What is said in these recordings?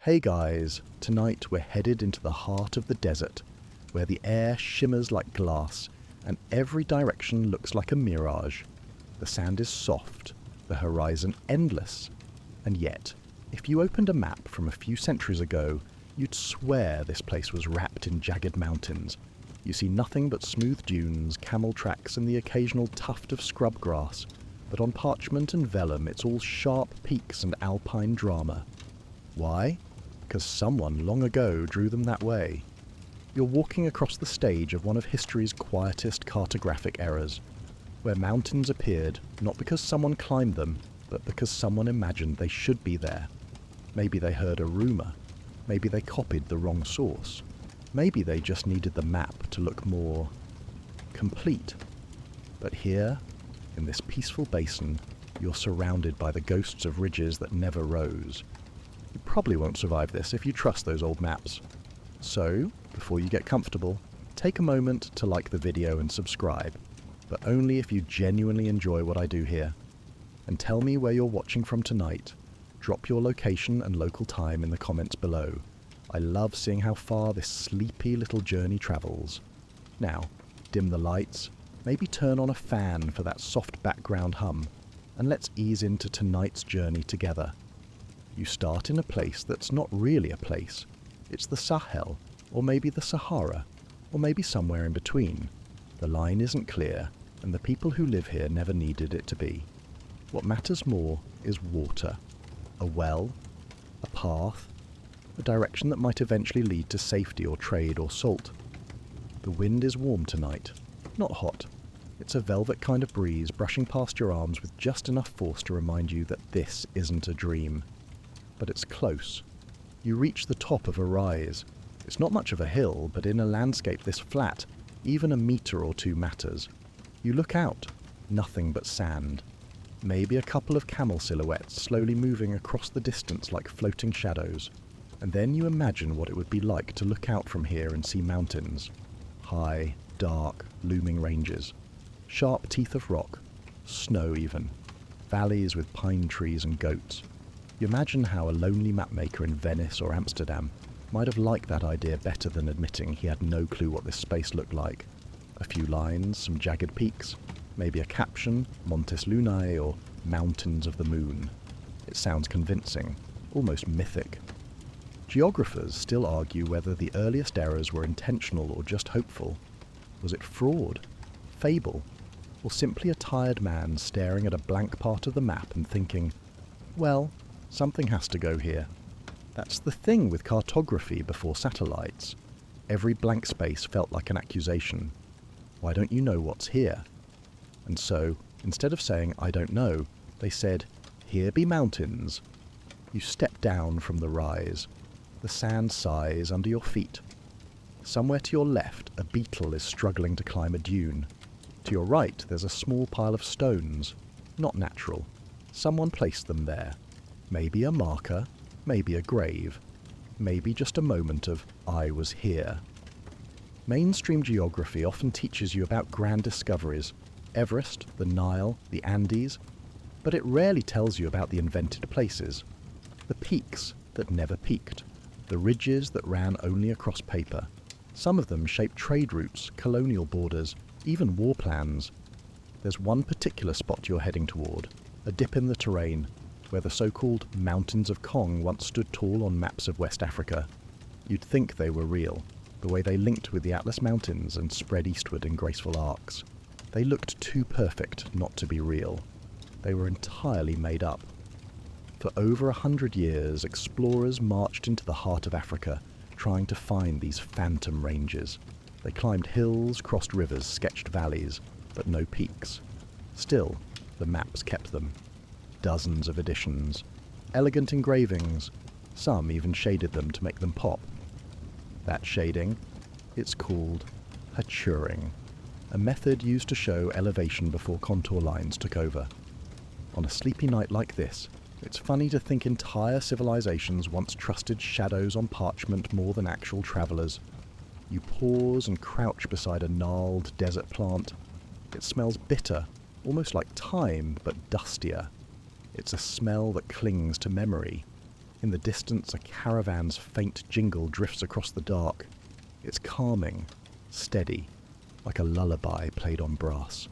Hey guys, tonight we're headed into the heart of the desert, where the air shimmers like glass and every direction looks like a mirage. The sand is soft, the horizon endless, and yet, if you opened a map from a few centuries ago, you'd swear this place was wrapped in jagged mountains. You see nothing but smooth dunes, camel tracks and the occasional tuft of scrub grass, but on parchment and vellum it's all sharp peaks and alpine drama. Why? Because someone long ago drew them that way. You're walking across the stage of one of history's quietest cartographic eras, where mountains appeared not because someone climbed them, but because someone imagined they should be there. Maybe they heard a rumour. Maybe they copied the wrong source. Maybe they just needed the map to look more complete. But here, in this peaceful basin, you're surrounded by the ghosts of ridges that never rose. You probably won't survive this if you trust those old maps. So, before you get comfortable, take a moment to like the video and subscribe, but only if you genuinely enjoy what I do here. And tell me where you're watching from tonight. Drop your location and local time in the comments below. I love seeing how far this sleepy little journey travels. Now, dim the lights, maybe turn on a fan for that soft background hum, and let's ease into tonight's journey together. You start in a place that's not really a place. It's the Sahel, or maybe the Sahara, or maybe somewhere in between. The line isn't clear, and the people who live here never needed it to be. What matters more is water. A well, a path, a direction that might eventually lead to safety or trade or salt. The wind is warm tonight, not hot. It's a velvet kind of breeze brushing past your arms with just enough force to remind you that this isn't a dream. But it's close. You reach the top of a rise. It's not much of a hill, but in a landscape this flat, even a metre or two matters. You look out, nothing but sand. Maybe a couple of camel silhouettes slowly moving across the distance like floating shadows. And then you imagine what it would be like to look out from here and see mountains. High, dark, looming ranges. Sharp teeth of rock. Snow even. Valleys with pine trees and goats. You imagine how a lonely mapmaker in Venice or Amsterdam might have liked that idea better than admitting he had no clue what this space looked like. A few lines, some jagged peaks, maybe a caption, Montes Lunae or Mountains of the Moon. It sounds convincing, almost mythic. Geographers still argue whether the earliest errors were intentional or just hopeful. Was it fraud, fable, or simply a tired man staring at a blank part of the map and thinking, well, something has to go here. That's the thing with cartography before satellites. Every blank space felt like an accusation. Why don't you know what's here? And so, instead of saying, I don't know, they said, here be mountains. You step down from the rise. The sand sighs under your feet. Somewhere to your left, a beetle is struggling to climb a dune. To your right, there's a small pile of stones. Not natural. Someone placed them there. Maybe a marker, maybe a grave, maybe just a moment of, I was here. Mainstream geography often teaches you about grand discoveries, Everest, the Nile, the Andes, but it rarely tells you about the invented places, the peaks that never peaked, the ridges that ran only across paper. Some of them shaped trade routes, colonial borders, even war plans. There's one particular spot you're heading toward, a dip in the terrain, where the so-called Mountains of Kong once stood tall on maps of West Africa. You'd think they were real, the way they linked with the Atlas Mountains and spread eastward in graceful arcs. They looked too perfect not to be real. They were entirely made up. For over 100 years, explorers marched into the heart of Africa, trying to find these phantom ranges. They climbed hills, crossed rivers, sketched valleys, but no peaks. Still, the maps kept them. Dozens of editions, elegant engravings, some even shaded them to make them pop. That shading, it's called haturing, a method used to show elevation before contour lines took over. On a sleepy night like this, it's funny to think entire civilizations once trusted shadows on parchment more than actual travellers. You pause and crouch beside a gnarled desert plant. It smells bitter, almost like thyme, but dustier. It's a smell that clings to memory. In the distance, a caravan's faint jingle drifts across the dark. It's calming, steady, like a lullaby played on brass.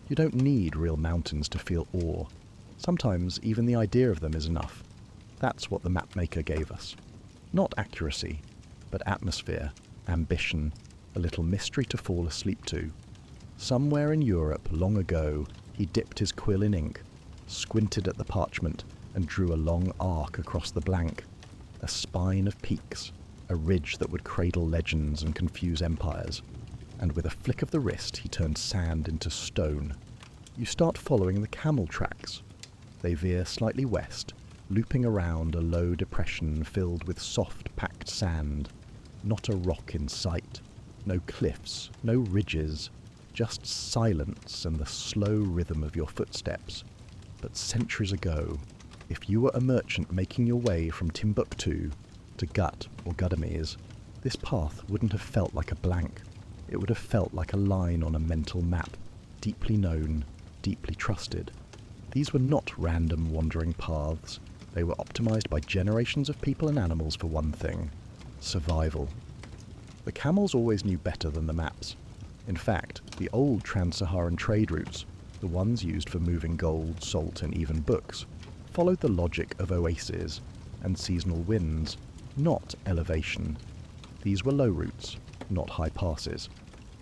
You don't need real mountains to feel awe. Sometimes even the idea of them is enough. That's what the Mapmaker gave us. Not accuracy, but atmosphere, ambition, a little mystery to fall asleep to. Somewhere in Europe, long ago, he dipped his quill in ink, squinted at the parchment, and drew a long arc across the blank. A spine of peaks, a ridge that would cradle legends and confuse empires. And with a flick of the wrist, he turned sand into stone. You start following the camel tracks. They veer slightly west, looping around a low depression filled with soft, packed sand. Not a rock in sight. No cliffs, no ridges, just silence and the slow rhythm of your footsteps. But centuries ago, if you were a merchant making your way from Timbuktu to Gut or Gudames, this path wouldn't have felt like a blank. It would have felt like a line on a mental map, deeply known, deeply trusted. These were not random wandering paths. They were optimized by generations of people and animals for one thing: survival. The camels always knew better than the maps. In fact, the old trans-Saharan trade routes, the ones used for moving gold, salt and even books, followed the logic of oases and seasonal winds, not elevation. These were low routes, not high passes.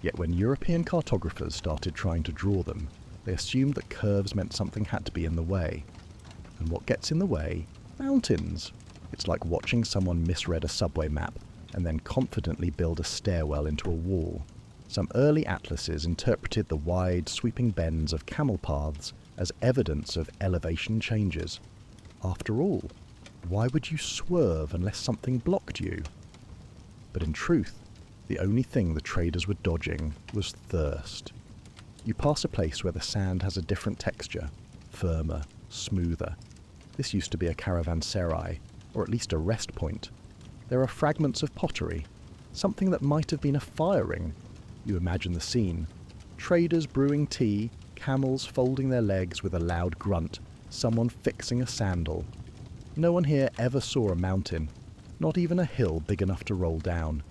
Yet when European cartographers started trying to draw them, they assumed that curves meant something had to be in the way. And what gets in the way? Mountains. It's like watching someone misread a subway map and then confidently build a stairwell into a wall. Some early atlases interpreted the wide, sweeping bends of camel paths as evidence of elevation changes. After all, why would you swerve unless something blocked you? But in truth, the only thing the traders were dodging was thirst. You pass a place where the sand has a different texture, firmer, smoother. This used to be a caravanserai, or at least a rest point. There are fragments of pottery, something that might have been a fire ring. You imagine the scene. Traders brewing tea, camels folding their legs with a loud grunt, someone fixing a sandal. No one here ever saw a mountain, not even a hill big enough to roll down.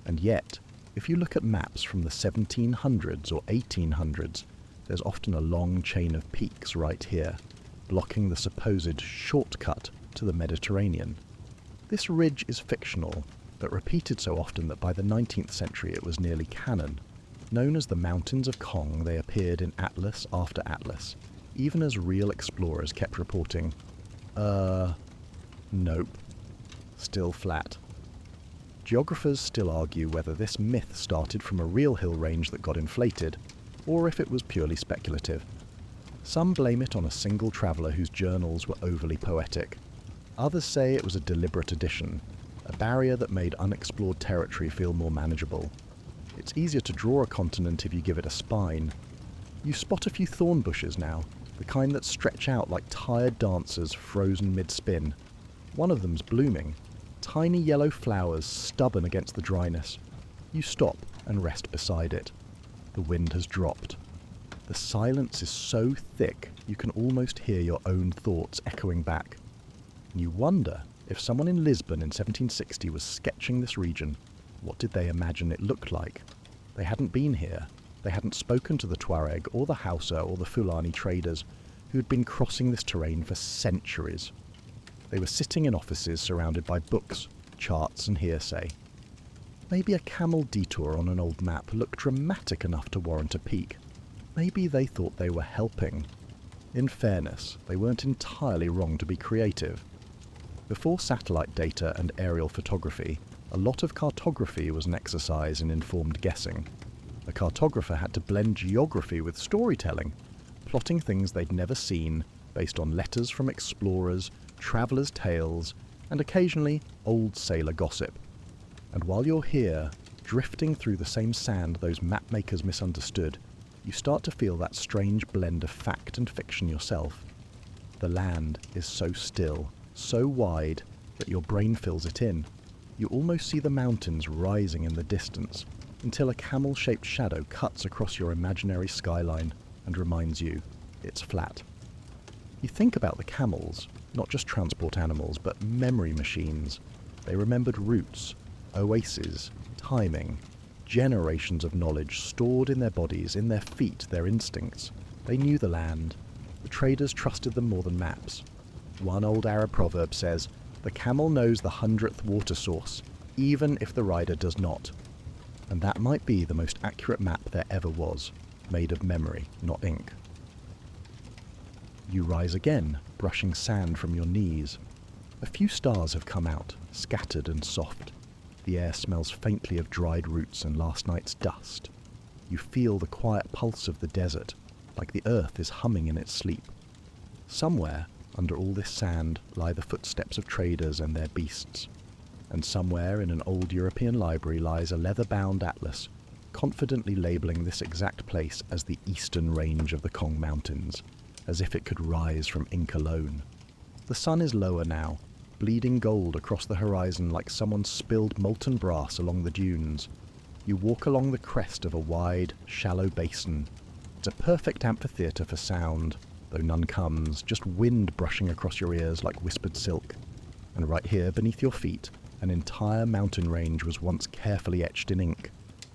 And yet, if you look at maps from the 1700s or 1800s, there's often a long chain of peaks right here, blocking the supposed shortcut to the Mediterranean. This ridge is fictional, but repeated so often that by the 19th century it was nearly canon. Known as the Mountains of Kong, they appeared in atlas after atlas, even as real explorers kept reporting, nope, still flat. Geographers still argue whether this myth started from a real hill range that got inflated, or if it was purely speculative. Some blame it on a single traveller whose journals were overly poetic. Others say it was a deliberate addition, a barrier that made unexplored territory feel more manageable. It's easier to draw a continent if you give it a spine. You spot a few thorn bushes now, the kind that stretch out like tired dancers frozen mid-spin. One of them's blooming, tiny yellow flowers stubborn against the dryness. You stop and rest beside it. The wind has dropped. The silence is so thick you can almost hear your own thoughts echoing back. And you wonder, if someone in Lisbon in 1760 was sketching this region, what did they imagine it looked like? They hadn't been here. They hadn't spoken to the Tuareg or the Hausa or the Fulani traders who had been crossing this terrain for centuries. They were sitting in offices surrounded by books, charts and hearsay. Maybe a camel detour on an old map looked dramatic enough to warrant a peek. Maybe they thought they were helping. In fairness, they weren't entirely wrong to be creative. Before satellite data and aerial photography, a lot of cartography was an exercise in informed guessing. A cartographer had to blend geography with storytelling, plotting things they'd never seen based on letters from explorers, travellers' tales, and occasionally old sailor gossip. And while you're here, drifting through the same sand those mapmakers misunderstood, you start to feel that strange blend of fact and fiction yourself. The land is so still, so wide, that your brain fills it in. You almost see the mountains rising in the distance, until a camel-shaped shadow cuts across your imaginary skyline and reminds you it's flat. You think about the camels, not just transport animals, but memory machines. They remembered routes, oases, timing, generations of knowledge stored in their bodies, in their feet, their instincts. They knew the land. The traders trusted them more than maps. One old Arab proverb says, "The camel knows the 100th water source, even if the rider does not." And that might be the most accurate map there ever was, made of memory, not ink. You rise again, brushing sand from your knees. A few stars have come out, scattered and soft. The air smells faintly of dried roots and last night's dust. You feel the quiet pulse of the desert, like the earth is humming in its sleep. Somewhere, under all this sand, lie the footsteps of traders and their beasts. And somewhere in an old European library lies a leather-bound atlas, confidently labelling this exact place as the eastern range of the Kong Mountains, as if it could rise from ink alone. The sun is lower now, bleeding gold across the horizon like someone spilled molten brass along the dunes. You walk along the crest of a wide, shallow basin. It's a perfect amphitheatre for sound, though none comes, just wind brushing across your ears like whispered silk. And right here, beneath your feet, an entire mountain range was once carefully etched in ink.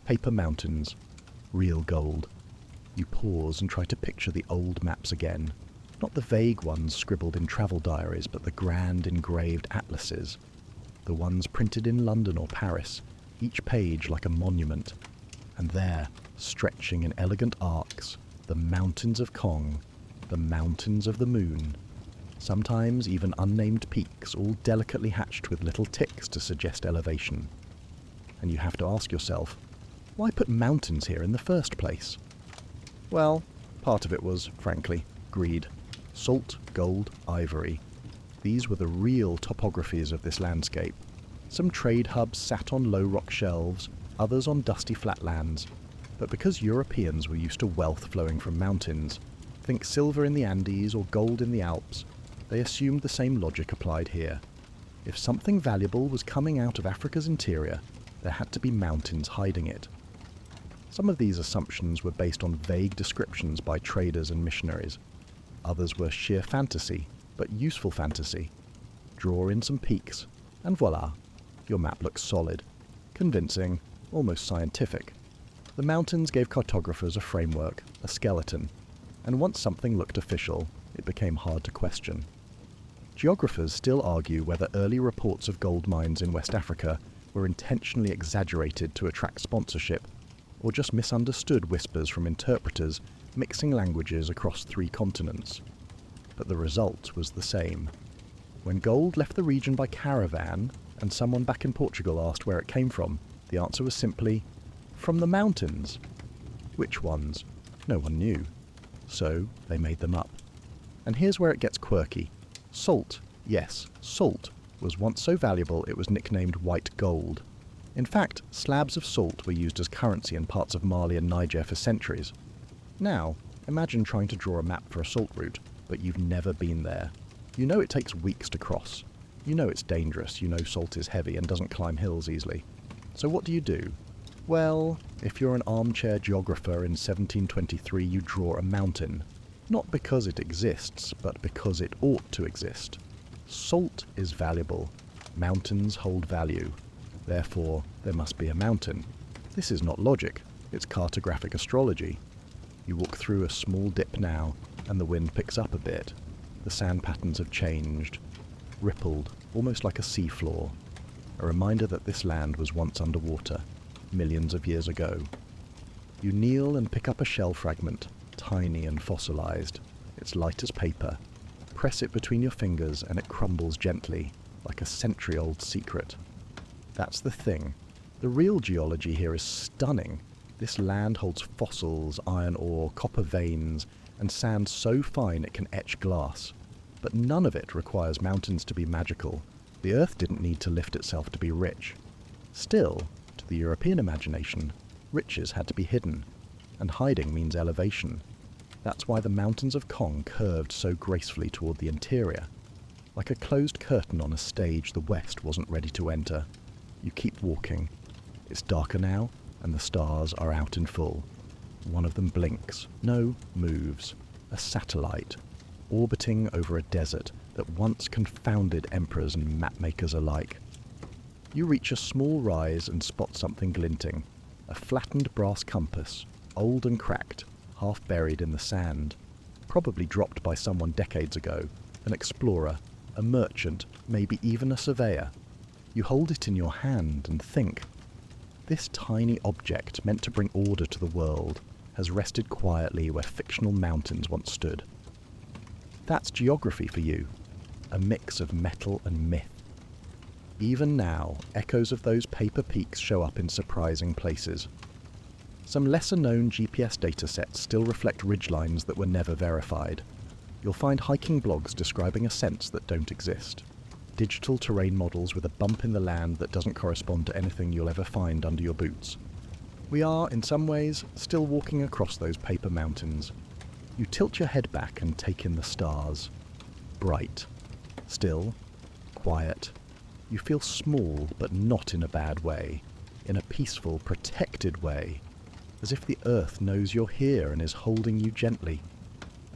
Paper mountains, real gold. You pause and try to picture the old maps again. Not the vague ones scribbled in travel diaries, but the grand engraved atlases. The ones printed in London or Paris, each page like a monument. And there, stretching in elegant arcs, the mountains of Kong, the mountains of the moon. Sometimes even unnamed peaks, all delicately hatched with little ticks to suggest elevation. And you have to ask yourself, why put mountains here in the first place? Well, part of it was, frankly, greed. Salt, gold, ivory. These were the real topographies of this landscape. Some trade hubs sat on low rock shelves, others on dusty flatlands. But because Europeans were used to wealth flowing from mountains, think silver in the Andes or gold in the Alps, they assumed the same logic applied here. If something valuable was coming out of Africa's interior, there had to be mountains hiding it. Some of these assumptions were based on vague descriptions by traders and missionaries. Others were sheer fantasy, but useful fantasy. Draw in some peaks, and voila, your map looks solid, convincing, almost scientific. The mountains gave cartographers a framework, a skeleton, and once something looked official, it became hard to question. Geographers still argue whether early reports of gold mines in West Africa were intentionally exaggerated to attract sponsorship, or just misunderstood whispers from interpreters mixing languages across 3 continents. But the result was the same. When gold left the region by caravan, and someone back in Portugal asked where it came from, the answer was simply, from the mountains. Which ones? No one knew. So they made them up. And here's where it gets quirky. Salt, yes, salt, was once so valuable it was nicknamed white gold. In fact, slabs of salt were used as currency in parts of Mali and Niger for centuries. Now, imagine trying to draw a map for a salt route, but you've never been there. You know it takes weeks to cross. You know it's dangerous, you know salt is heavy and doesn't climb hills easily. So what do? Well, if you're an armchair geographer in 1723, you draw a mountain. Not because it exists, but because it ought to exist. Salt is valuable. Mountains hold value. Therefore, there must be a mountain. This is not logic, it's cartographic astrology. You walk through a small dip now, and the wind picks up a bit. The sand patterns have changed, rippled, almost like a seafloor. A reminder that this land was once underwater, millions of years ago. You kneel and pick up a shell fragment, tiny and fossilized. It's light as paper. Press it between your fingers and it crumbles gently, like a century-old secret. That's the thing. The real geology here is stunning. This land holds fossils, iron ore, copper veins, and sand so fine it can etch glass. But none of it requires mountains to be magical. The earth didn't need to lift itself to be rich. Still, to the European imagination, riches had to be hidden, and hiding means elevation. That's why the mountains of Kong curved so gracefully toward the interior. Like a closed curtain on a stage the West wasn't ready to enter. You keep walking. It's darker now, and the stars are out in full. One of them blinks. No, moves. A satellite. orbiting over a desert that once confounded emperors and mapmakers alike. You reach a small rise and spot something glinting, a flattened brass compass, old and cracked, half buried in the sand, probably dropped by someone decades ago, an explorer, a merchant, maybe even a surveyor. You hold it in your hand and think, this tiny object meant to bring order to the world has rested quietly where fictional mountains once stood. That's geography for you, a mix of metal and myth. Even now, echoes of those paper peaks show up in surprising places. Some lesser-known GPS datasets still reflect ridgelines that were never verified. You'll find hiking blogs describing ascents that don't exist. Digital terrain models with a bump in the land that doesn't correspond to anything you'll ever find under your boots. We are, in some ways, still walking across those paper mountains. You tilt your head back and take in the stars. Bright. Still. Quiet. You feel small, but not in a bad way. In a peaceful, protected way. As if the earth knows you're here and is holding you gently.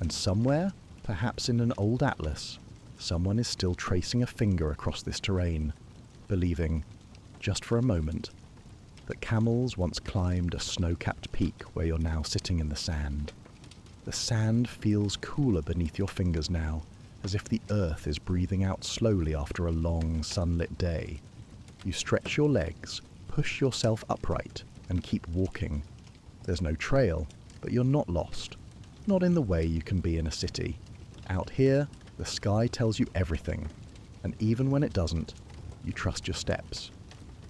And somewhere, perhaps in an old atlas, someone is still tracing a finger across this terrain, believing, just for a moment, that camels once climbed a snow-capped peak where you're now sitting in the sand. The sand feels cooler beneath your fingers now, as if the earth is breathing out slowly after a long, sunlit day. You stretch your legs, push yourself upright, and keep walking. There's no trail, but you're not lost. Not in the way you can be in a city. Out here, the sky tells you everything, and even when it doesn't, you trust your steps.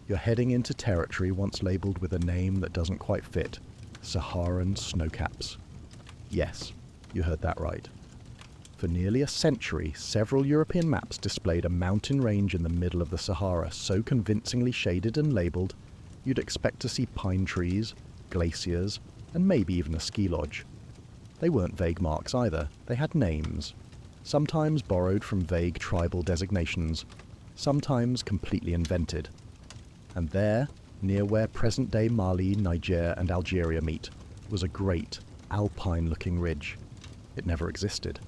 You're heading into territory once labelled with a name that doesn't quite fit, Saharan snowcaps. Yes, you heard that right. For nearly a century, several European maps displayed a mountain range in the middle of the Sahara so convincingly shaded and labelled, you'd expect to see pine trees, glaciers, and maybe even a ski lodge. They weren't vague marks either, they had names. Sometimes borrowed from vague tribal designations, sometimes completely invented. And there, near where present-day Mali, Niger, and Algeria meet, was a great, alpine-looking ridge. It never existed.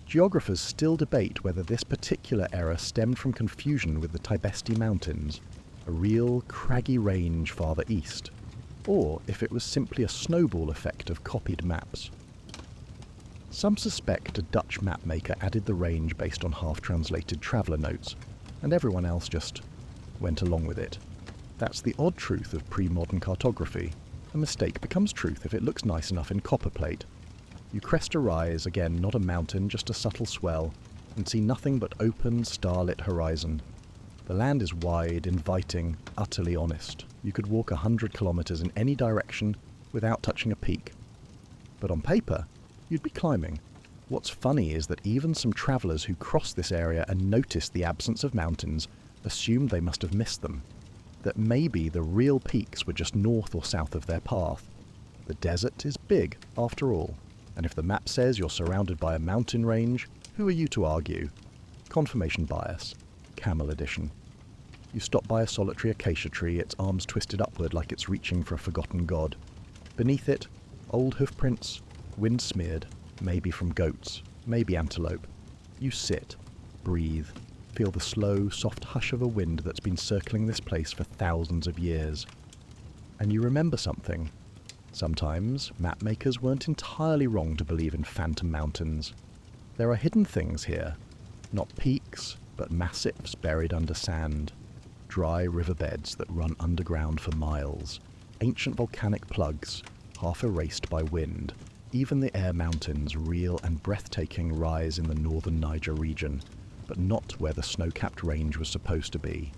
Geographers still debate whether this particular error stemmed from confusion with the Tibesti Mountains, a real, craggy range farther east, or if it was simply a snowball effect of copied maps. Some suspect a Dutch mapmaker added the range based on half-translated traveller notes, and everyone else just went along with it. That's the odd truth of pre-modern cartography. A mistake becomes truth if it looks nice enough in copperplate. You crest a rise, again not a mountain, just a subtle swell, and see nothing but open, starlit horizon. The land is wide, inviting, utterly honest. You could walk 100 kilometres in any direction without touching a peak. But on paper, you'd be climbing. What's funny is that even some travellers who crossed this area and noticed the absence of mountains assumed they must have missed them. That maybe the real peaks were just north or south of their path. The desert is big, after all, and if the map says you're surrounded by a mountain range, who are you to argue? Confirmation bias. Camel edition. You stop by a solitary acacia tree, its arms twisted upward like it's reaching for a forgotten god. Beneath it, old hoofprints, wind-smeared, maybe from goats, maybe antelope. You sit, breathe, feel the slow, soft hush of a wind that's been circling this place for thousands of years. And you remember something. Sometimes, mapmakers weren't entirely wrong to believe in phantom mountains. There are hidden things here. Not peaks, but massifs buried under sand. Dry riverbeds that run underground for miles. Ancient volcanic plugs, half erased by wind. Even the air mountains, real and breathtaking, rise in the northern Niger region, but not where the snow-capped range was supposed to be.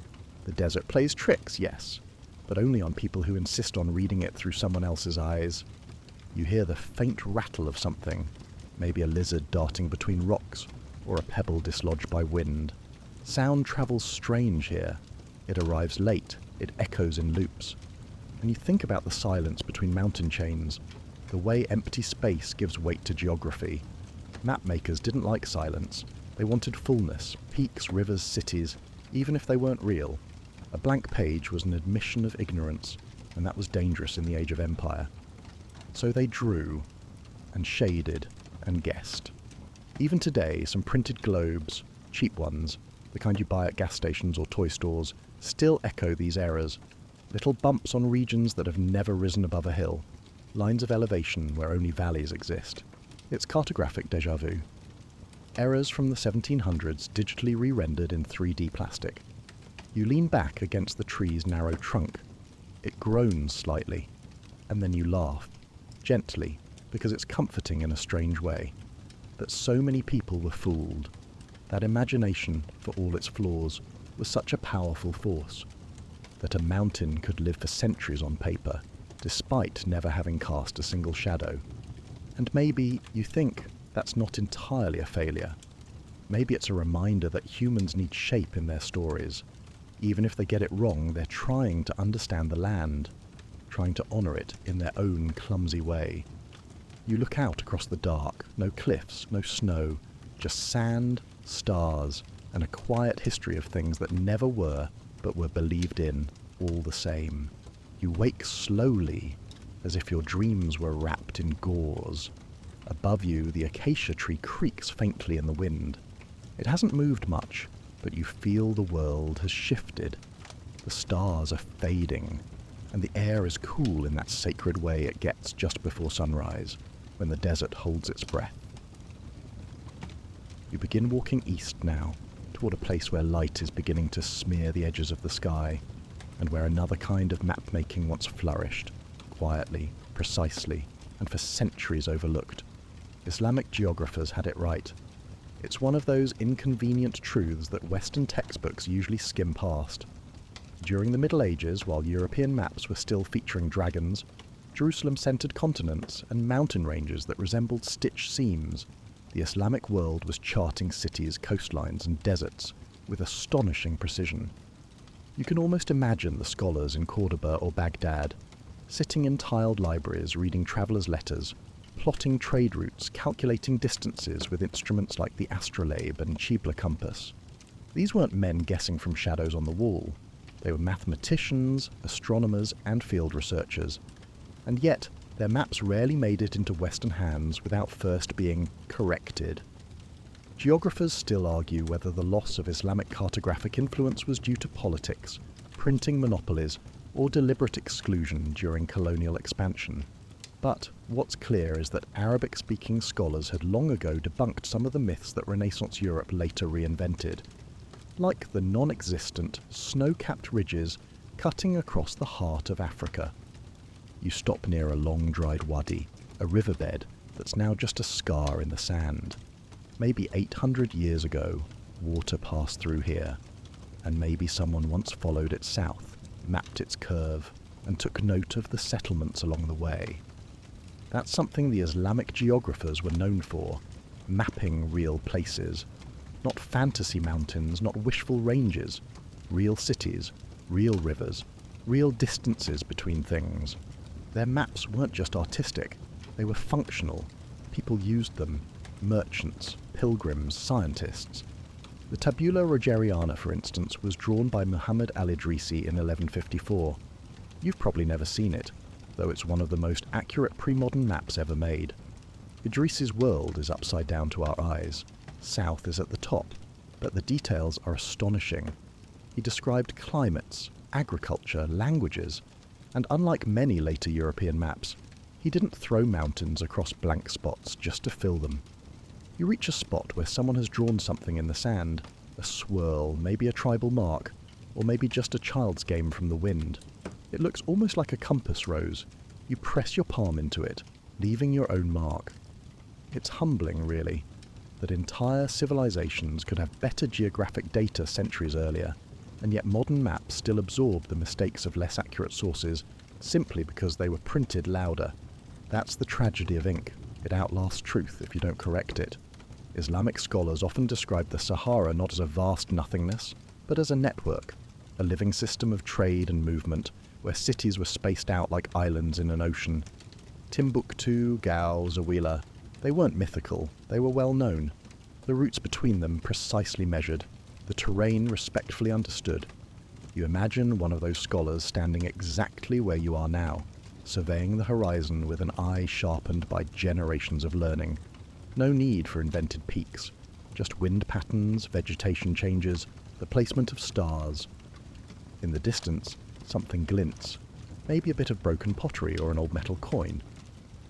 The desert plays tricks, yes, but only on people who insist on reading it through someone else's eyes. You hear the faint rattle of something, maybe a lizard darting between rocks, or a pebble dislodged by wind. Sound travels strange here. It arrives late, it echoes in loops. And you think about the silence between mountain chains, the way empty space gives weight to geography. Mapmakers didn't like silence. They wanted fullness, peaks, rivers, cities, even if they weren't real. A blank page was an admission of ignorance, and that was dangerous in the age of empire. So they drew, and shaded, and guessed. Even today, some printed globes, cheap ones, the kind you buy at gas stations or toy stores, still echo these errors. Little bumps on regions that have never risen above a hill. Lines of elevation where only valleys exist. It's cartographic déjà vu. Errors from the 1700s digitally re-rendered in 3D plastic. You lean back against the tree's narrow trunk. It groans slightly, and then you laugh, gently, because it's comforting in a strange way. That so many people were fooled. That imagination, for all its flaws, was such a powerful force. That a mountain could live for centuries on paper, despite never having cast a single shadow. And maybe you think that's not entirely a failure. Maybe it's a reminder that humans need shape in their stories. Even if they get it wrong, they're trying to understand the land, trying to honour it in their own clumsy way. You look out across the dark, no cliffs, no snow, just sand, stars, and a quiet history of things that never were, but were believed in, all the same. You wake slowly, as if your dreams were wrapped in gauze. Above you, the acacia tree creaks faintly in the wind. It hasn't moved much, but you feel the world has shifted. The stars are fading, and the air is cool in that sacred way it gets just before sunrise, when the desert holds its breath. You begin walking east now, toward a place where light is beginning to smear the edges of the sky, and where another kind of map-making once flourished, quietly, precisely, and for centuries overlooked. Islamic geographers had it right. It's one of those inconvenient truths that Western textbooks usually skim past. During the Middle Ages, while European maps were still featuring dragons, Jerusalem-centered continents, and mountain ranges that resembled stitched seams, the Islamic world was charting cities, coastlines, and deserts with astonishing precision. You can almost imagine the scholars in Cordoba or Baghdad, sitting in tiled libraries reading travellers' letters, plotting trade routes, calculating distances with instruments like the astrolabe and Chibla compass. These weren't men guessing from shadows on the wall. They were mathematicians, astronomers, and field researchers. And yet, their maps rarely made it into Western hands without first being corrected. Geographers still argue whether the loss of Islamic cartographic influence was due to politics, printing monopolies, or deliberate exclusion during colonial expansion. But what's clear is that Arabic-speaking scholars had long ago debunked some of the myths that Renaissance Europe later reinvented, like the non-existent, snow-capped ridges cutting across the heart of Africa. You stop near a long-dried wadi, a riverbed that's now just a scar in the sand. Maybe 800 years ago, water passed through here, and maybe someone once followed it south, mapped its curve, and took note of the settlements along the way. That's something the Islamic geographers were known for, mapping real places. Not fantasy mountains, not wishful ranges. Real cities, real rivers, real distances between things. Their maps weren't just artistic, they were functional. People used them. Merchants, pilgrims, scientists. The Tabula Rogeriana, for instance, was drawn by Muhammad al-Idrisi in 1154. You've probably never seen it, though it's one of the most accurate pre-modern maps ever made. Idrisi's world is upside down to our eyes. South is at the top, but the details are astonishing. He described climates, agriculture, languages, and unlike many later European maps, he didn't throw mountains across blank spots just to fill them. You reach a spot where someone has drawn something in the sand, a swirl, maybe a tribal mark, or maybe just a child's game from the wind. It looks almost like a compass rose. You press your palm into it, leaving your own mark. It's humbling, really, that entire civilizations could have better geographic data centuries earlier, and yet modern maps still absorb the mistakes of less accurate sources simply because they were printed louder. That's the tragedy of ink. It outlasts truth if you don't correct it. Islamic scholars often describe the Sahara not as a vast nothingness, but as a network, a living system of trade and movement, where cities were spaced out like islands in an ocean. Timbuktu, Gao, Zawila, they weren't mythical, they were well known. The routes between them precisely measured, the terrain respectfully understood. You imagine one of those scholars standing exactly where you are now, surveying the horizon with an eye sharpened by generations of learning. No need for invented peaks, just wind patterns, vegetation changes, the placement of stars. In the distance, something glints, maybe a bit of broken pottery or an old metal coin.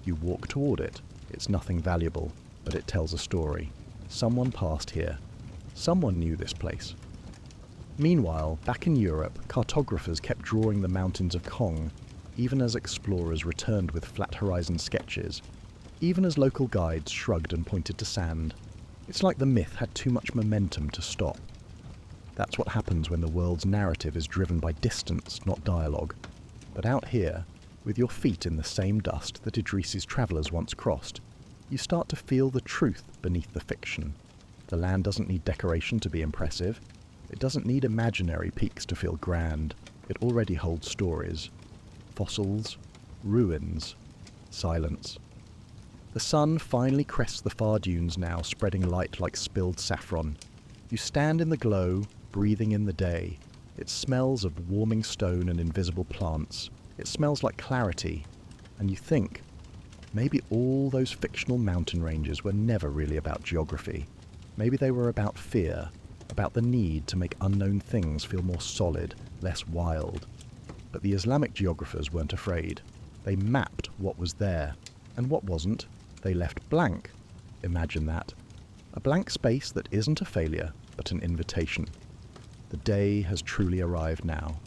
You walk toward it. It's nothing valuable, but it tells a story. Someone passed here. Someone knew this place. Meanwhile, back in Europe, cartographers kept drawing the mountains of Kong, even as explorers returned with flat horizon sketches, even as local guides shrugged and pointed to sand. It's like the myth had too much momentum to stop. That's what happens when the world's narrative is driven by distance, not dialogue. But out here, with your feet in the same dust that Idris's travellers once crossed, you start to feel the truth beneath the fiction. The land doesn't need decoration to be impressive. It doesn't need imaginary peaks to feel grand. It already holds stories. Fossils, ruins, silence. The sun finally crests the far dunes now, spreading light like spilled saffron. You stand in the glow, breathing in the day. It smells of warming stone and invisible plants. It smells like clarity. And you think, maybe all those fictional mountain ranges were never really about geography. Maybe they were about fear, about the need to make unknown things feel more solid, less wild. But the Islamic geographers weren't afraid. They mapped what was there, and what wasn't, they left blank. Imagine that. A blank space that isn't a failure, but an invitation. The day has truly arrived now.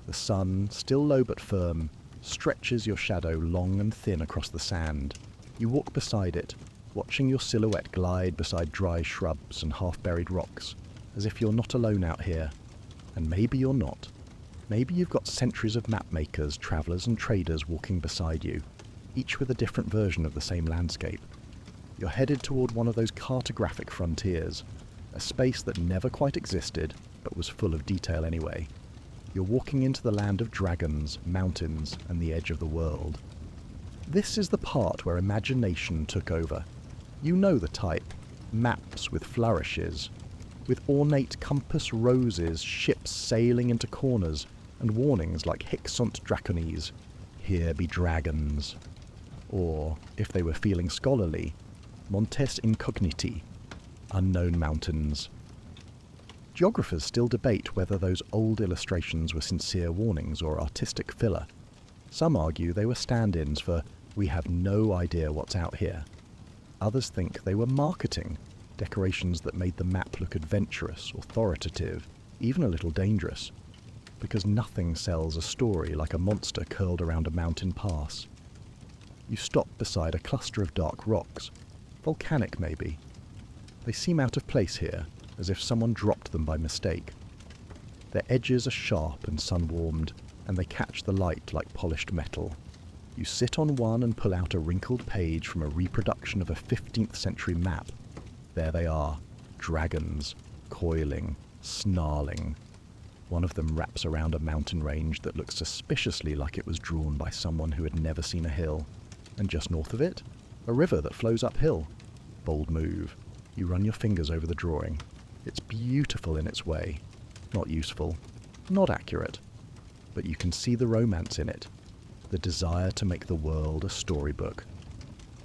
The sun, still low but firm, stretches your shadow long and thin across the sand. You walk beside it, watching your silhouette glide beside dry shrubs and half-buried rocks, as if you're not alone out here. And maybe you're not. Maybe you've got centuries of mapmakers, travellers and traders walking beside you, each with a different version of the same landscape. You're headed toward one of those cartographic frontiers, a space that never quite existed, but was full of detail anyway. You're walking into the land of dragons, mountains, and the edge of the world. This is the part where imagination took over. You know the type. Maps with flourishes, with ornate compass roses, ships sailing into corners, and warnings like Hic sunt dracones, here be dragons. Or, if they were feeling scholarly, Montes Incogniti, unknown mountains. Geographers still debate whether those old illustrations were sincere warnings or artistic filler. Some argue they were stand-ins for "we have no idea what's out here." Others think they were marketing, decorations that made the map look adventurous, authoritative, even a little dangerous. Because nothing sells a story like a monster curled around a mountain pass. You stop beside a cluster of dark rocks, volcanic maybe. They seem out of place here, as if someone dropped them by mistake. Their edges are sharp and sun-warmed, and they catch the light like polished metal. You sit on one and pull out a wrinkled page from a reproduction of a 15th century map. There they are, dragons, coiling, snarling. One of them wraps around a mountain range that looks suspiciously like it was drawn by someone who had never seen a hill. And just north of it, a river that flows uphill. Bold move. You run your fingers over the drawing. It's beautiful in its way. Not useful. Not accurate. But you can see the romance in it. The desire to make the world a storybook.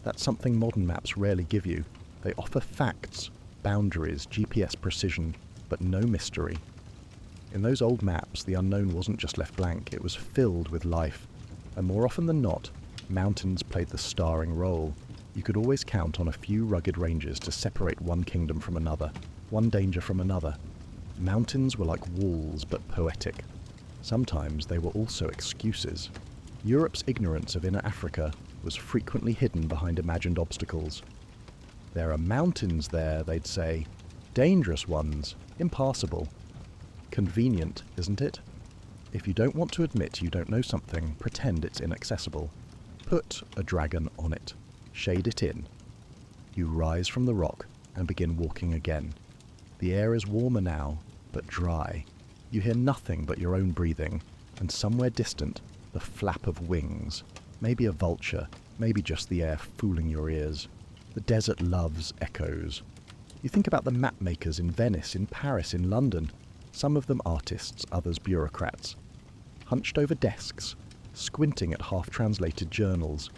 That's something modern maps rarely give you. They offer facts, boundaries, GPS precision, but no mystery. In those old maps, the unknown wasn't just left blank, it was filled with life. And more often than not, mountains played the starring role. You could always count on a few rugged ranges to separate one kingdom from another, one danger from another. Mountains were like walls, but poetic. Sometimes they were also excuses. Europe's ignorance of inner Africa was frequently hidden behind imagined obstacles. There are mountains there, they'd say. Dangerous ones, impassable. Convenient, isn't it? If you don't want to admit you don't know something, pretend it's inaccessible. Put a dragon on it. Shade it in. You rise from the rock and begin walking again. The air is warmer now, but dry. You hear nothing but your own breathing, and somewhere distant, the flap of wings. Maybe a vulture, maybe just the air fooling your ears. The desert loves echoes. You think about the mapmakers in Venice, in Paris, in London. Some of them artists, others bureaucrats. Hunched over desks, squinting at half-translated journals.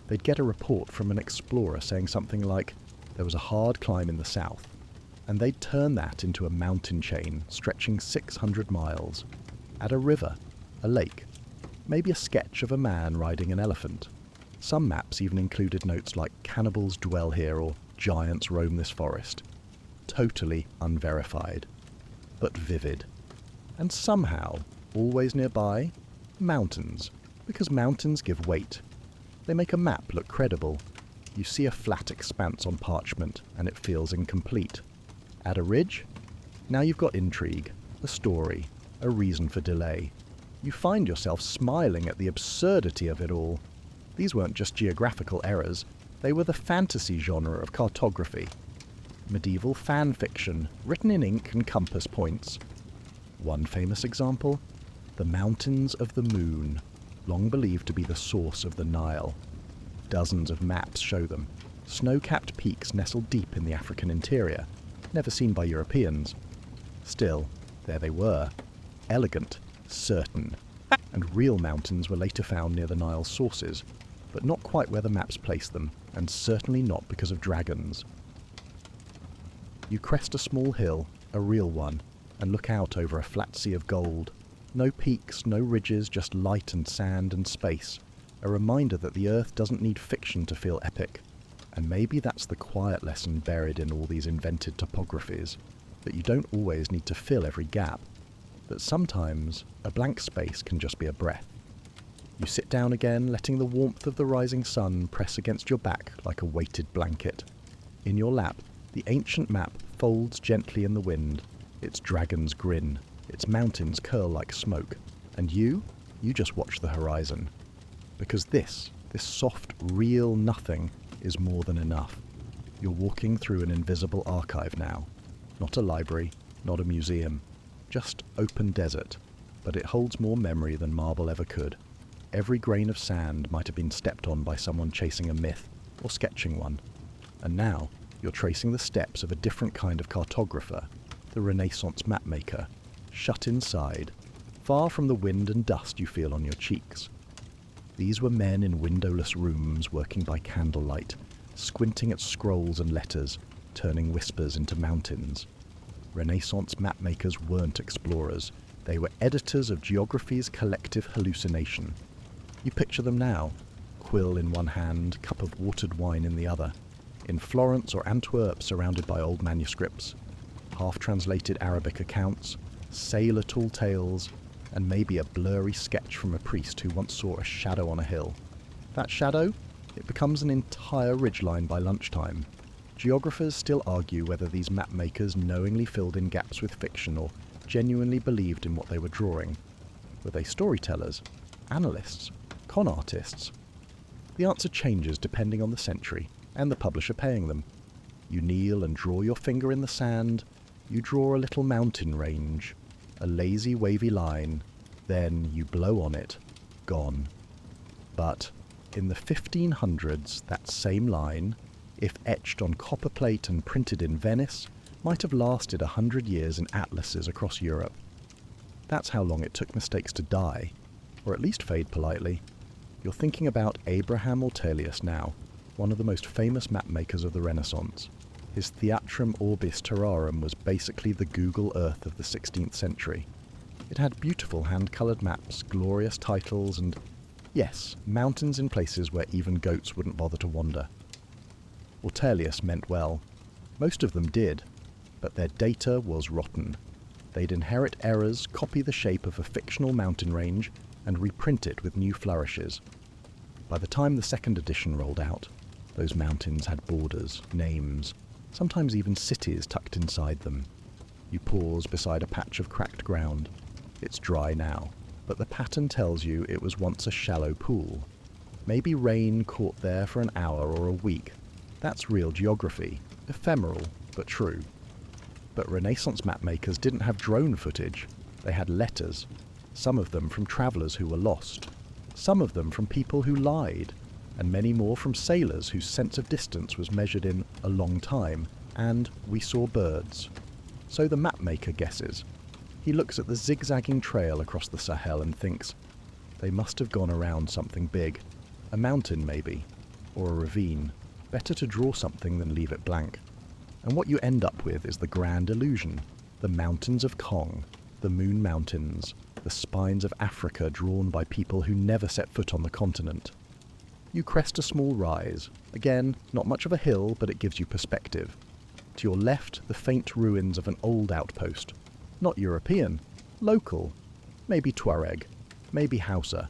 They'd get a report from an explorer saying something like, There was a hard climb in the south, and they'd turn that into a mountain chain stretching 600 miles. Add a river, a lake, maybe a sketch of a man riding an elephant. Some maps even included notes like "Cannibals dwell here" or "Giants roam this forest." Totally unverified, but vivid. And somehow, always nearby, mountains, because mountains give weight. They make a map look credible. You see a flat expanse on parchment, and it feels incomplete. Add a ridge? Now you've got intrigue, a story, a reason for delay. You find yourself smiling at the absurdity of it all. These weren't just geographical errors, they were the fantasy genre of cartography. Medieval fan fiction, written in ink and compass points. One famous example? The Mountains of the Moon, long believed to be the source of the Nile. Dozens of maps show them. Snow-capped peaks nestled deep in the African interior, never seen by Europeans. Still, there they were. Elegant, certain. And real mountains were later found near the Nile's sources, but not quite where the maps placed them, and certainly not because of dragons. You crest a small hill, a real one, and look out over a flat sea of gold. No peaks, no ridges, just light and sand and space. A reminder that the earth doesn't need fiction to feel epic. And maybe that's the quiet lesson buried in all these invented topographies, that you don't always need to fill every gap, that sometimes a blank space can just be a breath. You sit down again, letting the warmth of the rising sun press against your back like a weighted blanket. In your lap, the ancient map folds gently in the wind, its dragons grin, its mountains curl like smoke, and you just watch the horizon. Because this soft, real nothing is more than enough. You're walking through an invisible archive now. Not a library, not a museum, just open desert, but it holds more memory than marble ever could. Every grain of sand might have been stepped on by someone chasing a myth, or sketching one. And now, you're tracing the steps of a different kind of cartographer, the Renaissance mapmaker, shut inside, far from the wind and dust you feel on your cheeks. These were men in windowless rooms working by candlelight, squinting at scrolls and letters, turning whispers into mountains. Renaissance mapmakers weren't explorers. They were editors of geography's collective hallucination. You picture them now, quill in one hand, cup of watered wine in the other, in Florence or Antwerp surrounded by old manuscripts, half-translated Arabic accounts, sailor-tall tales, and maybe a blurry sketch from a priest who once saw a shadow on a hill. That shadow? It becomes an entire ridgeline by lunchtime. Geographers still argue whether these mapmakers knowingly filled in gaps with fiction or genuinely believed in what they were drawing. Were they storytellers? Analysts? Con artists? The answer changes depending on the century and the publisher paying them. You kneel and draw your finger in the sand. You draw a little mountain range, a lazy wavy line, then you blow on it, gone. But in the 1500s, that same line, if etched on copper plate and printed in Venice, might have lasted 100 years in atlases across Europe. That's how long it took mistakes to die, or at least fade politely. You're thinking about Abraham Ortelius now, one of the most famous mapmakers of the Renaissance. His Theatrum Orbis Terrarum was basically the Google Earth of the 16th century. It had beautiful hand-coloured maps, glorious titles, and, yes, mountains in places where even goats wouldn't bother to wander. Ortelius meant well. Most of them did, but their data was rotten. They'd inherit errors, copy the shape of a fictional mountain range, and reprint it with new flourishes. By the time the second edition rolled out, those mountains had borders, names, sometimes even cities tucked inside them. You pause beside a patch of cracked ground. It's dry now, but the pattern tells you it was once a shallow pool. Maybe rain caught there for an hour or a week. That's real geography, ephemeral but true. But Renaissance mapmakers didn't have drone footage. They had letters, some of them from travellers who were lost, some of them from people who lied, and many more from sailors whose sense of distance was measured in a long time, and we saw birds. So the mapmaker guesses. He looks at the zigzagging trail across the Sahel and thinks, they must have gone around something big, a mountain maybe, or a ravine. Better to draw something than leave it blank. And what you end up with is the grand illusion. The mountains of Kong, the Moon Mountains, the spines of Africa drawn by people who never set foot on the continent. You crest a small rise. Again, not much of a hill, but it gives you perspective. To your left, the faint ruins of an old outpost. Not European, local. Maybe Tuareg, maybe Hausa.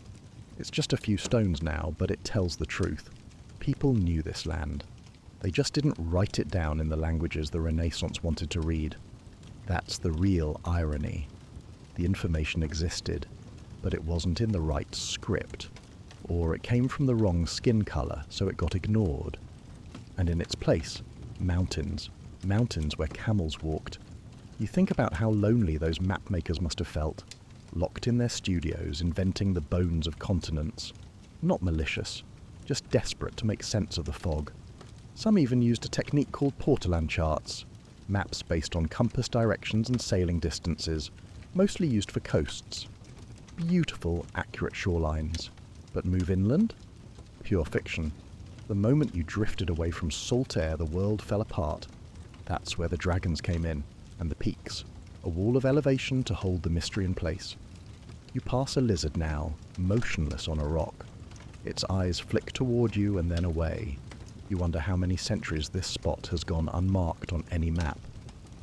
It's just a few stones now, but it tells the truth. People knew this land. They just didn't write it down in the languages the Renaissance wanted to read. That's the real irony. The information existed, but it wasn't in the right script. Or it came from the wrong skin colour, so it got ignored. And in its place, mountains. Mountains where camels walked. You think about how lonely those mapmakers must have felt, locked in their studios, inventing the bones of continents. Not malicious, just desperate to make sense of the fog. Some even used a technique called portolan charts, maps based on compass directions and sailing distances, mostly used for coasts. Beautiful, accurate shorelines. But move inland? Pure fiction. The moment you drifted away from salt air, the world fell apart. That's where the dragons came in, and the peaks, a wall of elevation to hold the mystery in place. You pass a lizard now, motionless on a rock. Its eyes flick toward you and then away. You wonder how many centuries this spot has gone unmarked on any map,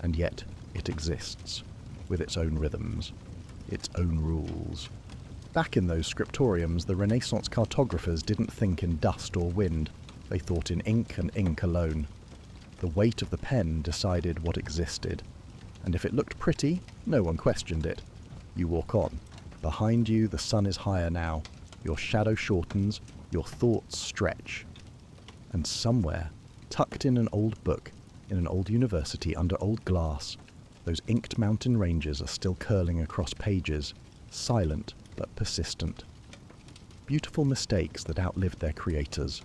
and yet it exists, with its own rhythms, its own rules. Back in those scriptoriums, the Renaissance cartographers didn't think in dust or wind, they thought in ink and ink alone. The weight of the pen decided what existed, and if it looked pretty, no one questioned it. You walk on. Behind you, the sun is higher now, your shadow shortens, your thoughts stretch. And somewhere, tucked in an old book, in an old university under old glass, those inked mountain ranges are still curling across pages, silent but persistent. Beautiful mistakes that outlived their creators.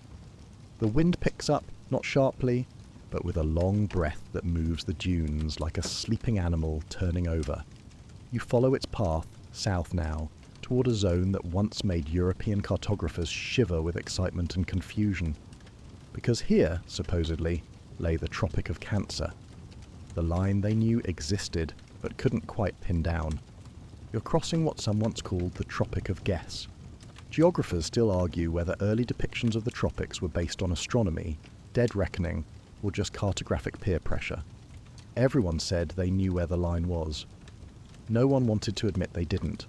The wind picks up, not sharply, but with a long breath that moves the dunes like a sleeping animal turning over. You follow its path, south now, toward a zone that once made European cartographers shiver with excitement and confusion. Because here, supposedly, lay the Tropic of Cancer. The line they knew existed, but couldn't quite pin down. You're crossing what some once called the Tropic of Guess. Geographers still argue whether early depictions of the tropics were based on astronomy, dead reckoning, or just cartographic peer pressure. Everyone said they knew where the line was. No one wanted to admit they didn't.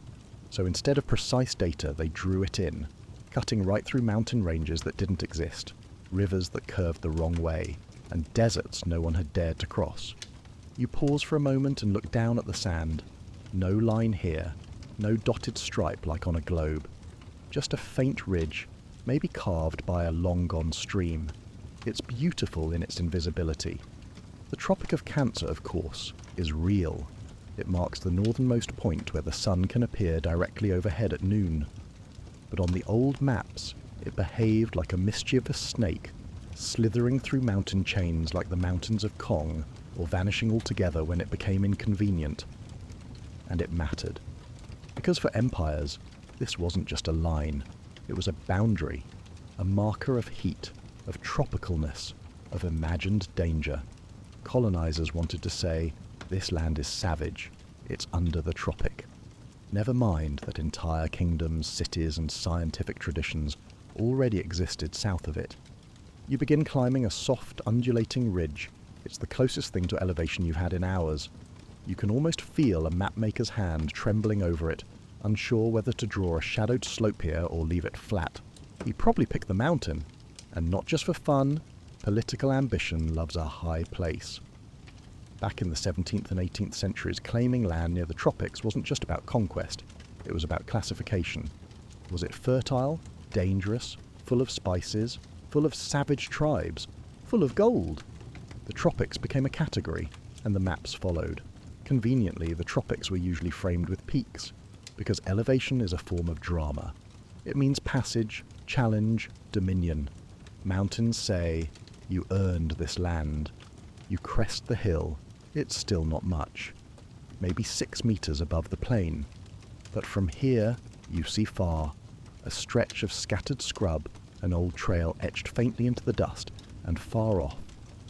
So instead of precise data, they drew it in, cutting right through mountain ranges that didn't exist, rivers that curved the wrong way, and deserts no one had dared to cross. You pause for a moment and look down at the sand. No line here, no dotted stripe like on a globe. Just a faint ridge, maybe carved by a long-gone stream. It's beautiful in its invisibility. The Tropic of Cancer, of course, is real. It marks the northernmost point where the sun can appear directly overhead at noon. But on the old maps, it behaved like a mischievous snake, slithering through mountain chains like the mountains of Kong, or vanishing altogether when it became inconvenient. And it mattered. Because for empires, this wasn't just a line. It was a boundary, a marker of heat, of tropicalness, of imagined danger. Colonizers wanted to say, this land is savage, it's under the tropic. Never mind that entire kingdoms, cities and scientific traditions already existed south of it. You begin climbing a soft, undulating ridge. It's the closest thing to elevation you've had in hours. You can almost feel a mapmaker's hand trembling over it, unsure whether to draw a shadowed slope here or leave it flat. He probably picked the mountain, and not just for fun, political ambition loves a high place. Back in the 17th and 18th centuries, claiming land near the tropics wasn't just about conquest, it was about classification. Was it fertile, dangerous, full of spices, full of savage tribes, full of gold? The tropics became a category, and the maps followed. Conveniently, the tropics were usually framed with peaks, because elevation is a form of drama. It means passage, challenge, dominion. Mountains say, you earned this land. You crest the hill, it's still not much. Maybe 6 meters above the plain. But from here, you see far, a stretch of scattered scrub, an old trail etched faintly into the dust, and far off,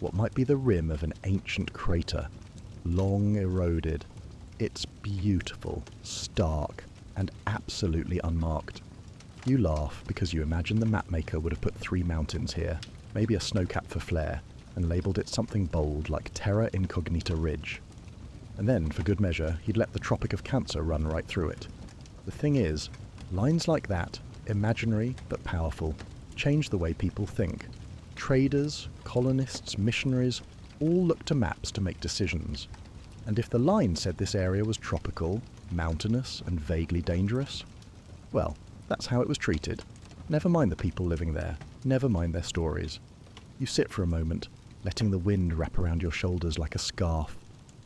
what might be the rim of an ancient crater, long eroded. It's beautiful, stark, and absolutely unmarked. You laugh because you imagine the Mapmaker would have put 3 mountains here, maybe a snowcap for flair, and labelled it something bold like Terra Incognita Ridge. And then, for good measure, he'd let the Tropic of Cancer run right through it. The thing is, lines like that, imaginary but powerful, change the way people think. Traders, colonists, missionaries, all look to maps to make decisions. And if the line said this area was tropical, mountainous, and vaguely dangerous, well, that's how it was treated. Never mind the people living there, never mind their stories. You sit for a moment, letting the wind wrap around your shoulders like a scarf.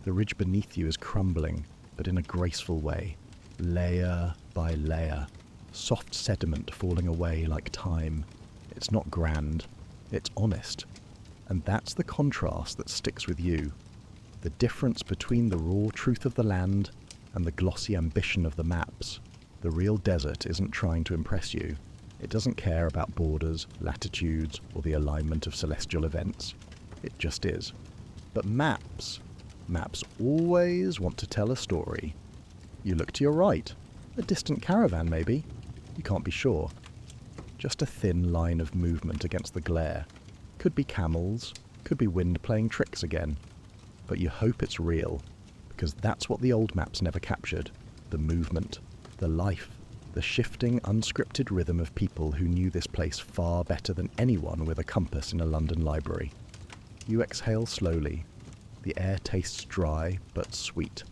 The ridge beneath you is crumbling, but in a graceful way, layer by layer, soft sediment falling away like time. It's not grand, it's honest. And that's the contrast that sticks with you. The difference between the raw truth of the land and the glossy ambition of the maps. The real desert isn't trying to impress you. It doesn't care about borders, latitudes, or the alignment of celestial events. It just is. But maps always want to tell a story. You look to your right. A distant caravan, maybe. You can't be sure. Just a thin line of movement against the glare. Could be camels, could be wind playing tricks again. But you hope it's real, because that's what the old maps never captured. The movement, the life, the shifting, unscripted rhythm of people who knew this place far better than anyone with a compass in a London library. You exhale slowly. The air tastes dry, but sweet.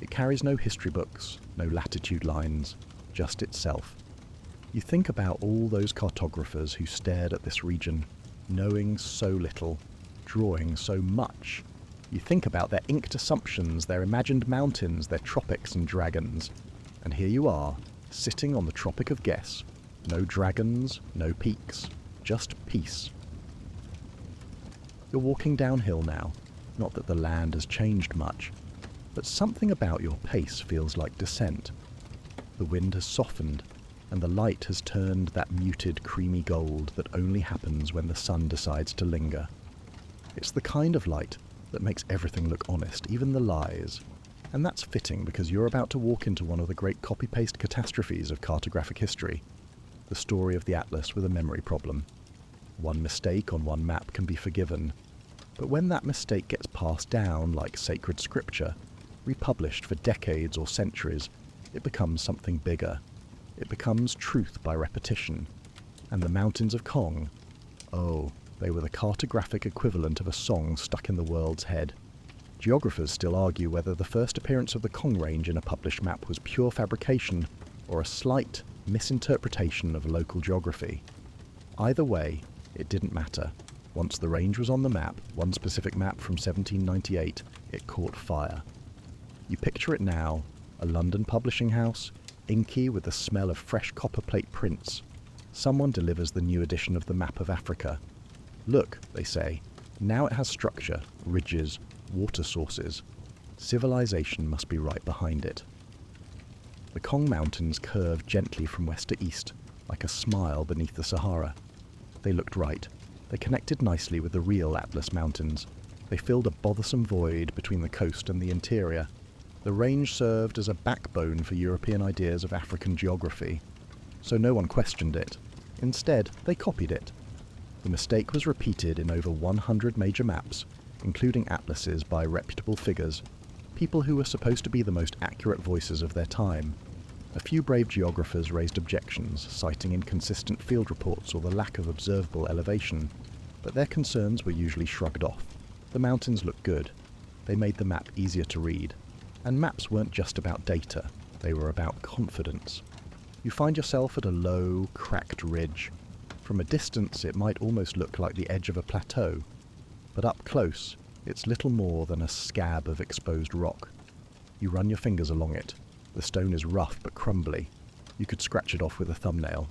It carries no history books, no latitude lines, just itself. You think about all those cartographers who stared at this region, knowing so little, drawing so much. You think about their inked assumptions, their imagined mountains, their tropics and dragons. And here you are, sitting on the Tropic of Guess. No dragons, no peaks, just peace. You're walking downhill now. Not that the land has changed much, but something about your pace feels like descent. The wind has softened, and the light has turned that muted, creamy gold that only happens when the sun decides to linger. It's the kind of light that makes everything look honest, even the lies. And that's fitting because you're about to walk into one of the great copy-paste catastrophes of cartographic history, the story of the atlas with a memory problem. One mistake on one map can be forgiven, but when that mistake gets passed down like sacred scripture, republished for decades or centuries, it becomes something bigger. It becomes truth by repetition. And the mountains of Kong, oh, they were the cartographic equivalent of a song stuck in the world's head. Geographers still argue whether the first appearance of the Kong Range in a published map was pure fabrication or a slight misinterpretation of local geography. Either way, it didn't matter. Once the range was on the map, one specific map from 1798, it caught fire. You picture it now, a London publishing house, inky with the smell of fresh copperplate prints. Someone delivers the new edition of the Map of Africa. Look, they say, now it has structure, ridges, water sources. Civilization must be right behind it. The Kong Mountains curve gently from west to east, like a smile beneath the Sahara. They looked right. They connected nicely with the real Atlas Mountains. They filled a bothersome void between the coast and the interior. The range served as a backbone for European ideas of African geography. So no one questioned it. Instead, they copied it. The mistake was repeated in over 100 major maps, including atlases by reputable figures, people who were supposed to be the most accurate voices of their time. A few brave geographers raised objections, citing inconsistent field reports or the lack of observable elevation, but their concerns were usually shrugged off. The mountains looked good. They made the map easier to read. And maps weren't just about data, they were about confidence. You find yourself at a low, cracked ridge. From a distance it might almost look like the edge of a plateau, but up close it's little more than a scab of exposed rock. You run your fingers along it. The stone is rough but crumbly. You could scratch it off with a thumbnail.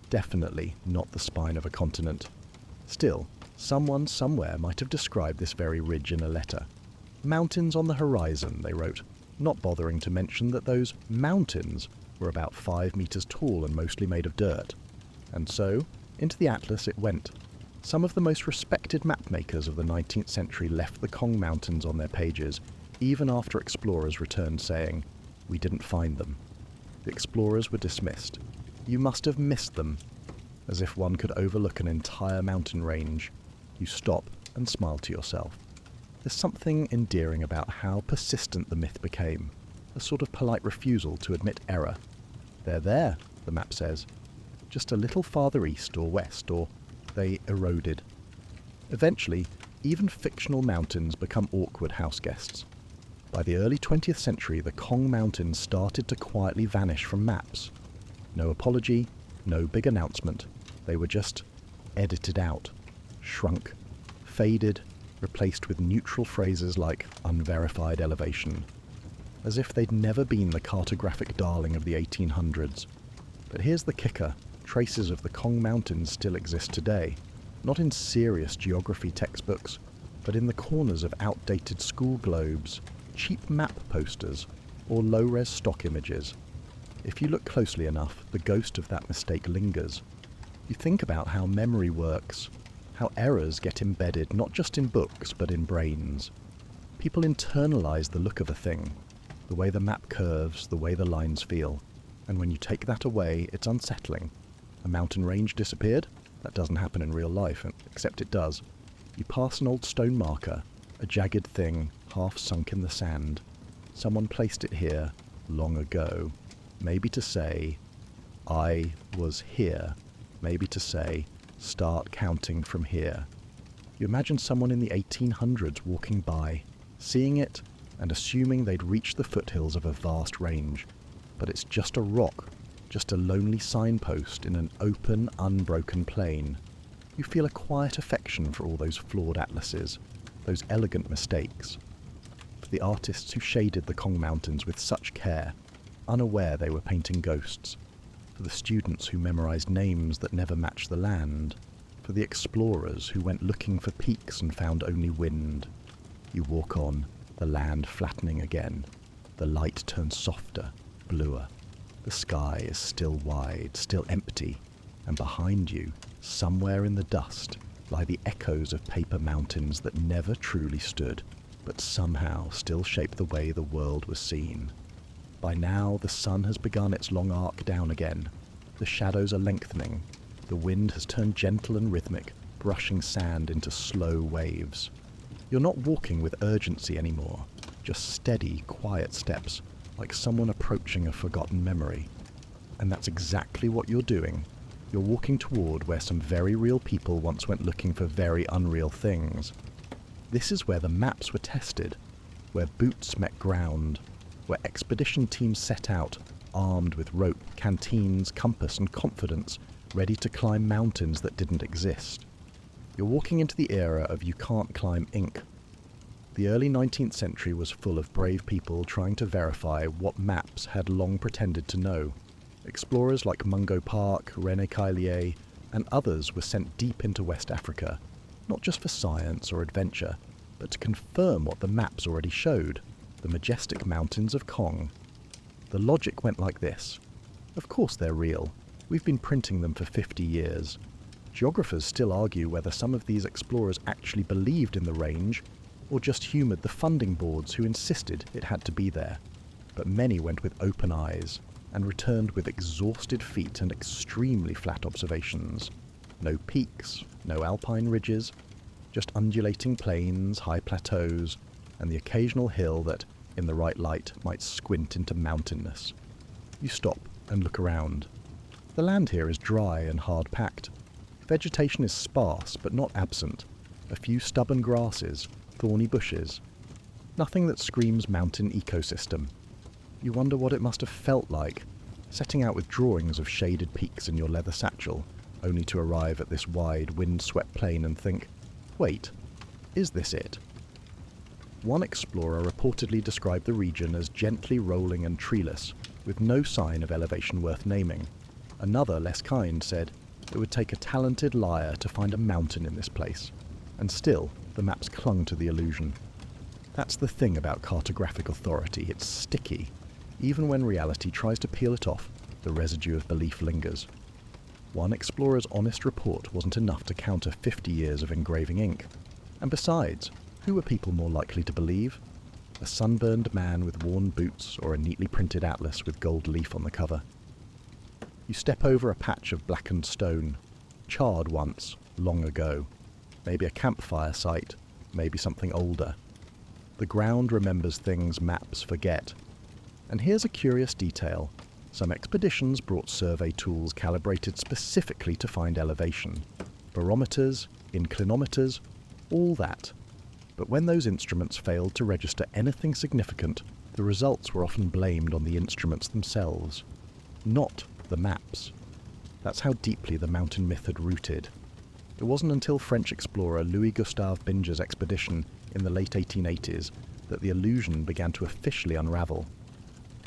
Definitely not the spine of a continent. Still, someone somewhere might have described this very ridge in a letter. Mountains on the horizon, they wrote, not bothering to mention that those mountains were about 5 meters tall and mostly made of dirt. And so, into the atlas it went. Some of the most respected mapmakers of the 19th century left the Kong Mountains on their pages, even after explorers returned saying, "We didn't find them." The explorers were dismissed. "You must have missed them," as if one could overlook an entire mountain range. You stop and smile to yourself. There's something endearing about how persistent the myth became, a sort of polite refusal to admit error. "They're there," the map says, "just a little farther east or west, or they eroded." Eventually, even fictional mountains become awkward house guests. By the early 20th century, the Kong Mountains started to quietly vanish from maps. No apology, no big announcement. They were just edited out, shrunk, faded, replaced with neutral phrases like unverified elevation, as if they'd never been the cartographic darling of the 1800s. But here's the kicker: traces of the Kong Mountains still exist today, not in serious geography textbooks, but in the corners of outdated school globes, cheap map posters, or low-res stock images. If you look closely enough, the ghost of that mistake lingers. You think about how memory works, how errors get embedded not just in books but in brains. People internalize the look of a thing, the way the map curves, the way the lines feel, and when you take that away, it's unsettling. A mountain range disappeared? That doesn't happen in real life, except it does. You pass an old stone marker, a jagged thing half sunk in the sand. Someone placed it here long ago, maybe to say, "I was here," maybe to say, "Start counting from here." You imagine someone in the 1800s walking by, seeing it and assuming they'd reached the foothills of a vast range. But it's just a rock, just a lonely signpost in an open, unbroken plain. You feel a quiet affection for all those flawed atlases, those elegant mistakes. For the artists who shaded the Kong Mountains with such care, unaware they were painting ghosts. For the students who memorized names that never matched the land. For the explorers who went looking for peaks and found only wind. You walk on, the land flattening again. The light turns softer, bluer. The sky is still wide, still empty, and behind you, somewhere in the dust, lie the echoes of paper mountains that never truly stood, but somehow still shape the way the world was seen. By now, the sun has begun its long arc down again. The shadows are lengthening. The wind has turned gentle and rhythmic, brushing sand into slow waves. You're not walking with urgency anymore, just steady, quiet steps, like someone approaching a forgotten memory. And that's exactly what you're doing. You're walking toward where some very real people once went looking for very unreal things. This is where the maps were tested, where boots met ground, where expedition teams set out, armed with rope, canteens, compass and confidence, ready to climb mountains that didn't exist. You're walking into the era of you can't climb ink. The early 19th century was full of brave people trying to verify what maps had long pretended to know. Explorers like Mungo Park, René Caillier, and others were sent deep into West Africa, not just for science or adventure, but to confirm what the maps already showed, the majestic mountains of Kong. The logic went like this. Of course they're real. We've been printing them for 50 years. Geographers still argue whether some of these explorers actually believed in the range or just humoured the funding boards who insisted it had to be there. But many went with open eyes and returned with exhausted feet and extremely flat observations. No peaks, no alpine ridges, just undulating plains, high plateaus, and the occasional hill that, in the right light, might squint into mountainness. You stop and look around. The land here is dry and hard-packed. Vegetation is sparse but not absent. A few stubborn grasses, thorny bushes. Nothing that screams mountain ecosystem. You wonder what it must have felt like, setting out with drawings of shaded peaks in your leather satchel, only to arrive at this wide, wind-swept plain and think, wait, is this it? One explorer reportedly described the region as gently rolling and treeless, with no sign of elevation worth naming. Another, less kind, said it would take a talented liar to find a mountain in this place. And still, the maps clung to the illusion. That's the thing about cartographic authority, it's sticky. Even when reality tries to peel it off, the residue of belief lingers. One explorer's honest report wasn't enough to counter 50 years of engraving ink. And besides, who were people more likely to believe? A sunburned man with worn boots or a neatly printed atlas with gold leaf on the cover? You step over a patch of blackened stone, charred once, long ago. Maybe a campfire site, maybe something older. The ground remembers things maps forget. And here's a curious detail. Some expeditions brought survey tools calibrated specifically to find elevation. Barometers, inclinometers, all that. But when those instruments failed to register anything significant, the results were often blamed on the instruments themselves, not the maps. That's how deeply the mountain myth had rooted. It wasn't until French explorer Louis-Gustave Binger's expedition in the late 1880s that the illusion began to officially unravel.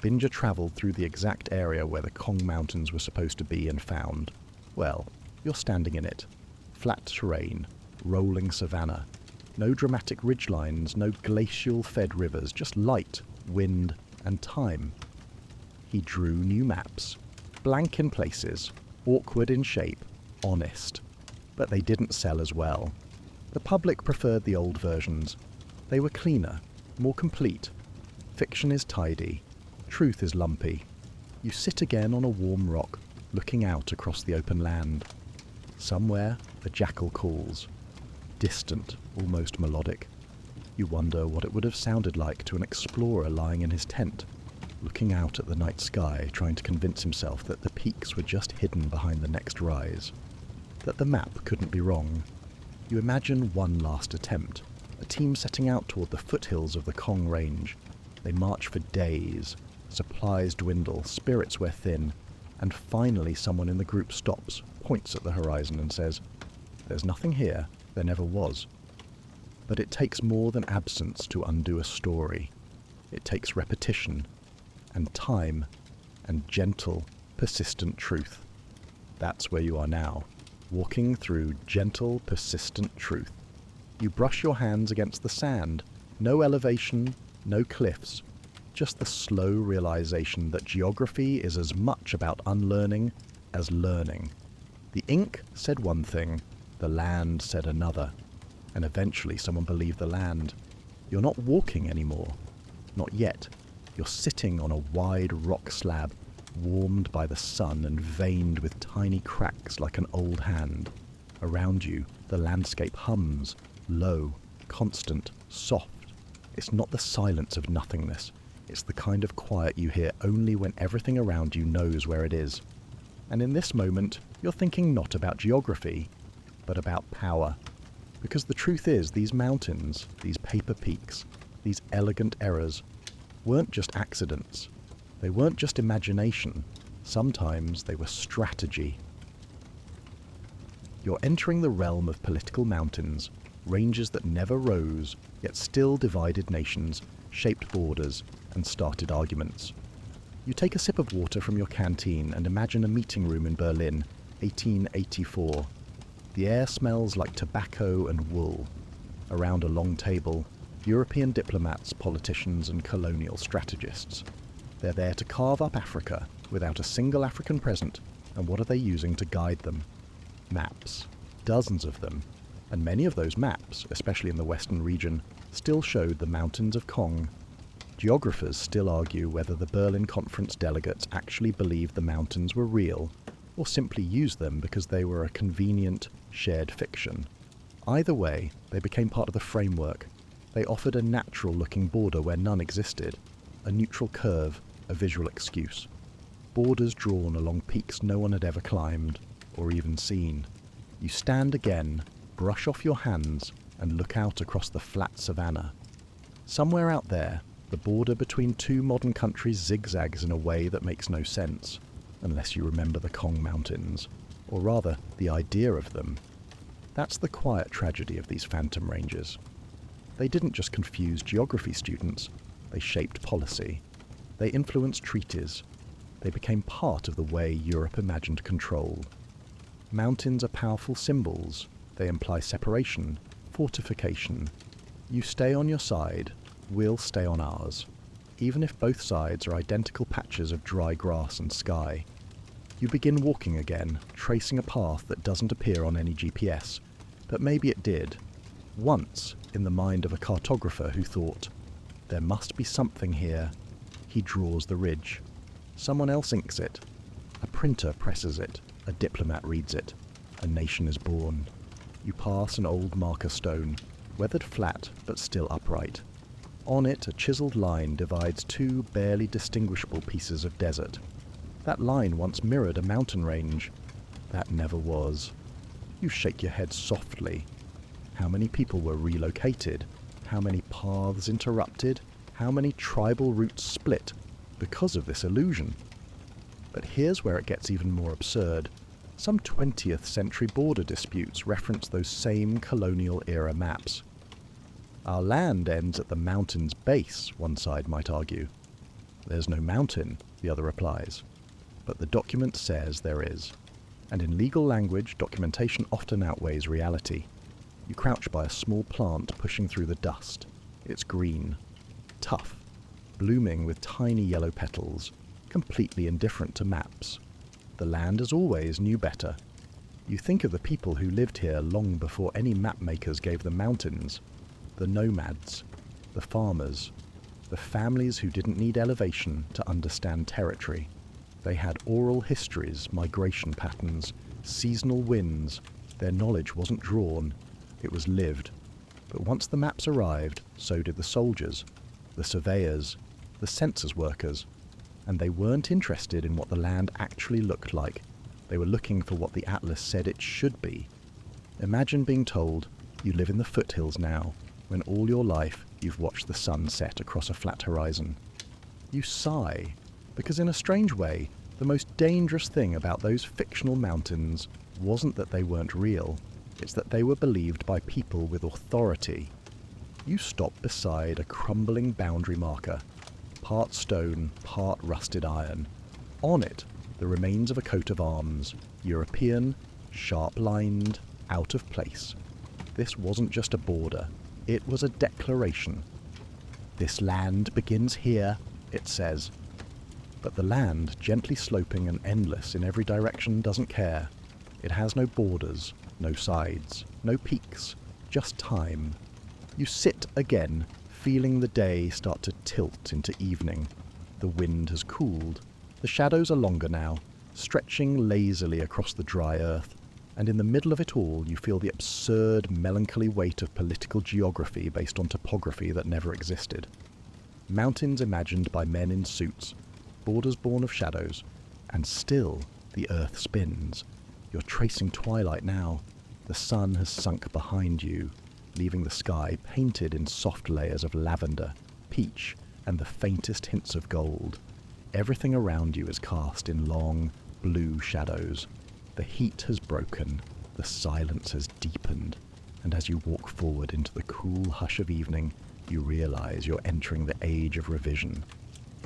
Binger travelled through the exact area where the Kong Mountains were supposed to be and found, well, you're standing in it. Flat terrain, rolling savanna. No dramatic ridgelines, no glacial-fed rivers, just light, wind, and time. He drew new maps, blank in places, awkward in shape, honest. But they didn't sell as well. The public preferred the old versions. They were cleaner, more complete. Fiction is tidy. Truth is lumpy. You sit again on a warm rock, looking out across the open land. Somewhere, a jackal calls. Distant, almost melodic. You wonder what it would have sounded like to an explorer lying in his tent, looking out at the night sky, trying to convince himself that the peaks were just hidden behind the next rise. That the map couldn't be wrong. You imagine one last attempt, a team setting out toward the foothills of the Kong Range. They march for days, supplies dwindle, spirits wear thin, and finally someone in the group stops, points at the horizon and says, "There's nothing here, there never was." But it takes more than absence to undo a story. It takes repetition, and time, and gentle, persistent truth. That's where you are now. Walking through gentle, persistent truth. You brush your hands against the sand. No elevation, no cliffs. Just the slow realization that geography is as much about unlearning as learning. The ink said one thing, the land said another. And eventually someone believed the land. You're not walking anymore. Not yet. You're sitting on a wide rock slab, warmed by the sun and veined with tiny cracks like an old hand. Around you, the landscape hums, low, constant, soft. It's not the silence of nothingness. It's the kind of quiet you hear only when everything around you knows where it is. And in this moment, you're thinking not about geography, but about power. Because the truth is, these mountains, these paper peaks, these elegant errors, weren't just accidents. They weren't just imagination. Sometimes they were strategy. You're entering the realm of political mountains, ranges that never rose, yet still divided nations, shaped borders, and started arguments. You take a sip of water from your canteen and imagine a meeting room in Berlin, 1884. The air smells like tobacco and wool. Around a long table, European diplomats, politicians, and colonial strategists. They're there to carve up Africa without a single African present, and what are they using to guide them? Maps. Dozens of them. And many of those maps, especially in the western region, still showed the mountains of Kong. Geographers still argue whether the Berlin Conference delegates actually believed the mountains were real, or simply used them because they were a convenient, shared fiction. Either way, they became part of the framework. They offered a natural-looking border where none existed, a neutral curve, a visual excuse. Borders drawn along peaks no one had ever climbed, or even seen. You stand again, brush off your hands, and look out across the flat savanna. Somewhere out there, the border between two modern countries zigzags in a way that makes no sense, unless you remember the Kong Mountains, or rather, the idea of them. That's the quiet tragedy of these phantom ranges. They didn't just confuse geography students, they shaped policy. They influenced treaties. They became part of the way Europe imagined control. Mountains are powerful symbols. They imply separation, fortification. You stay on your side, we'll stay on ours, even if both sides are identical patches of dry grass and sky. You begin walking again, tracing a path that doesn't appear on any GPS, but maybe it did. Once, in the mind of a cartographer who thought, there must be something here. He draws the ridge. Someone else inks it. A printer presses it. A diplomat reads it. A nation is born. You pass an old marker stone, weathered flat but still upright. On it, a chiselled line divides two barely distinguishable pieces of desert. That line once mirrored a mountain range. That never was. You shake your head softly. How many people were relocated? How many paths interrupted? How many tribal routes split because of this illusion? But here's where it gets even more absurd. Some 20th century border disputes reference those same colonial-era maps. Our land ends at the mountain's base, one side might argue. There's no mountain, the other replies. But the document says there is. And in legal language, documentation often outweighs reality. You crouch by a small plant pushing through the dust. It's green, tough, blooming with tiny yellow petals, completely indifferent to maps. The land as always knew better. You think of the people who lived here long before any mapmakers gave them mountains. The nomads, the farmers, the families who didn't need elevation to understand territory. They had oral histories, migration patterns, seasonal winds. Their knowledge wasn't drawn, it was lived. But once the maps arrived, so did the soldiers, the surveyors, the census workers. And they weren't interested in what the land actually looked like. They were looking for what the atlas said it should be. Imagine being told you live in the foothills now, when all your life you've watched the sun set across a flat horizon. You sigh, because in a strange way, the most dangerous thing about those fictional mountains wasn't that they weren't real, it's that they were believed by people with authority. You stop beside a crumbling boundary marker, part stone, part rusted iron. On it, the remains of a coat of arms, European, sharp-lined, out of place. This wasn't just a border, it was a declaration. This land begins here, it says. But the land, gently sloping and endless in every direction, doesn't care. It has no borders, no sides, no peaks, just time. You sit again, feeling the day start to tilt into evening. The wind has cooled. The shadows are longer now, stretching lazily across the dry earth, and in the middle of it all you feel the absurd, melancholy weight of political geography based on topography that never existed. Mountains imagined by men in suits, borders born of shadows, and still the earth spins. You're tracing twilight now. The sun has sunk behind you, leaving the sky painted in soft layers of lavender, peach, and the faintest hints of gold. Everything around you is cast in long, blue shadows. The heat has broken, the silence has deepened, and as you walk forward into the cool hush of evening, you realize you're entering the age of revision.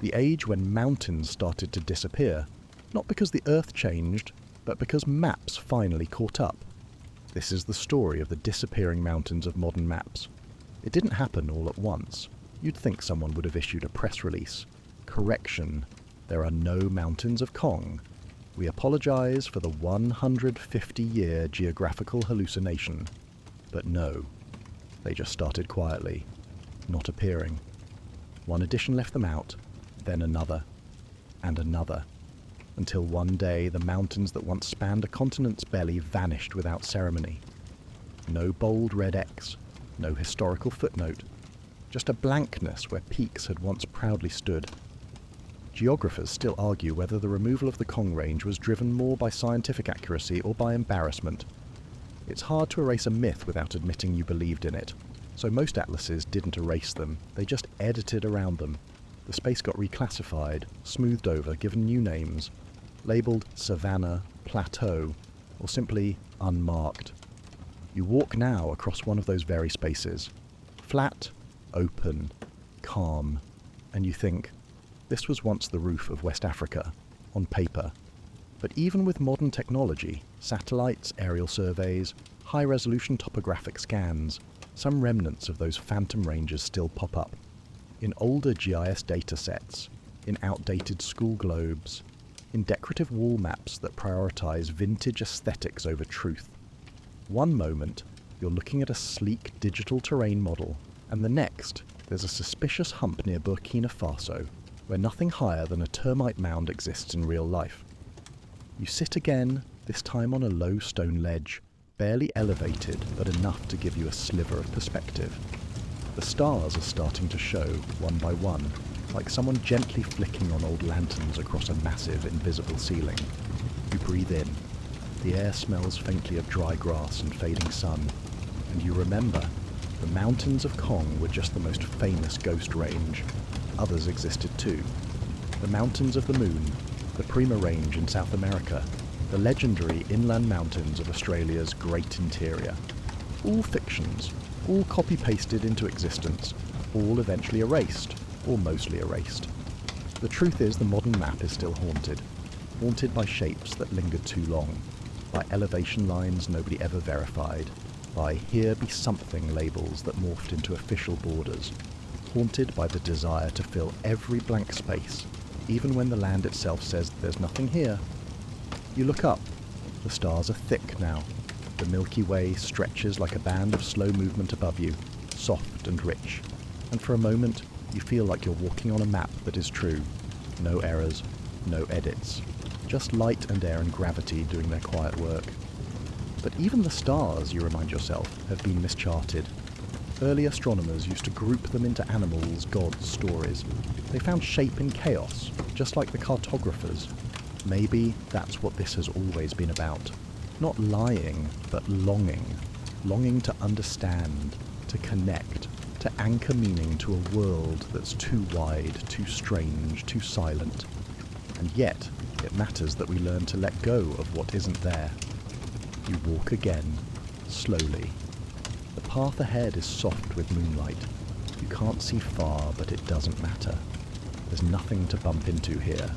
The age when mountains started to disappear, not because the earth changed, but because maps finally caught up. This is the story of the disappearing mountains of modern maps. It didn't happen all at once. You'd think someone would have issued a press release. Correction, there are no mountains of Kong. We apologize for the 150-year geographical hallucination. But no, they just started quietly, not appearing. One edition left them out, then another, and another, until one day the mountains that once spanned a continent's belly vanished without ceremony. No bold red X, no historical footnote, just a blankness where peaks had once proudly stood. Geographers still argue whether the removal of the Kong Range was driven more by scientific accuracy or by embarrassment. It's hard to erase a myth without admitting you believed in it, so most atlases didn't erase them, they just edited around them. The space got reclassified, smoothed over, given new names, labelled Savannah, Plateau, or simply unmarked. You walk now across one of those very spaces. Flat, open, calm, and you think, this was once the roof of West Africa, on paper. But even with modern technology, satellites, aerial surveys, high-resolution topographic scans, some remnants of those phantom ranges still pop up. In older GIS datasets, in outdated school globes, in decorative wall maps that prioritise vintage aesthetics over truth. One moment, you're looking at a sleek digital terrain model, and the next, there's a suspicious hump near Burkina Faso, where nothing higher than a termite mound exists in real life. You sit again, this time on a low stone ledge, barely elevated but enough to give you a sliver of perspective. The stars are starting to show, one by one, like someone gently flicking on old lanterns across a massive invisible ceiling. You breathe in. The air smells faintly of dry grass and fading sun, and you remember, the mountains of Kong were just the most famous ghost range. Others existed too. The Mountains of the Moon, the Prima Range in South America, the legendary inland mountains of Australia's Great Interior. All fictions, all copy-pasted into existence, all eventually erased, or mostly erased. The truth is the modern map is still haunted. Haunted by shapes that lingered too long, by elevation lines nobody ever verified, by "here be something" labels that morphed into official borders. Haunted by the desire to fill every blank space, even when the land itself says there's nothing here. You look up. The stars are thick now. The Milky Way stretches like a band of slow movement above you, soft and rich. And for a moment, you feel like you're walking on a map that is true. No errors, no edits. Just light and air and gravity doing their quiet work. But even the stars, you remind yourself, have been mischarted. Early astronomers used to group them into animals, gods, stories. They found shape in chaos, just like the cartographers. Maybe that's what this has always been about. Not lying, but longing. Longing to understand, to connect, to anchor meaning to a world that's too wide, too strange, too silent. And yet, it matters that we learn to let go of what isn't there. You walk again, slowly. The path ahead is soft with moonlight. You can't see far, but it doesn't matter. There's nothing to bump into here.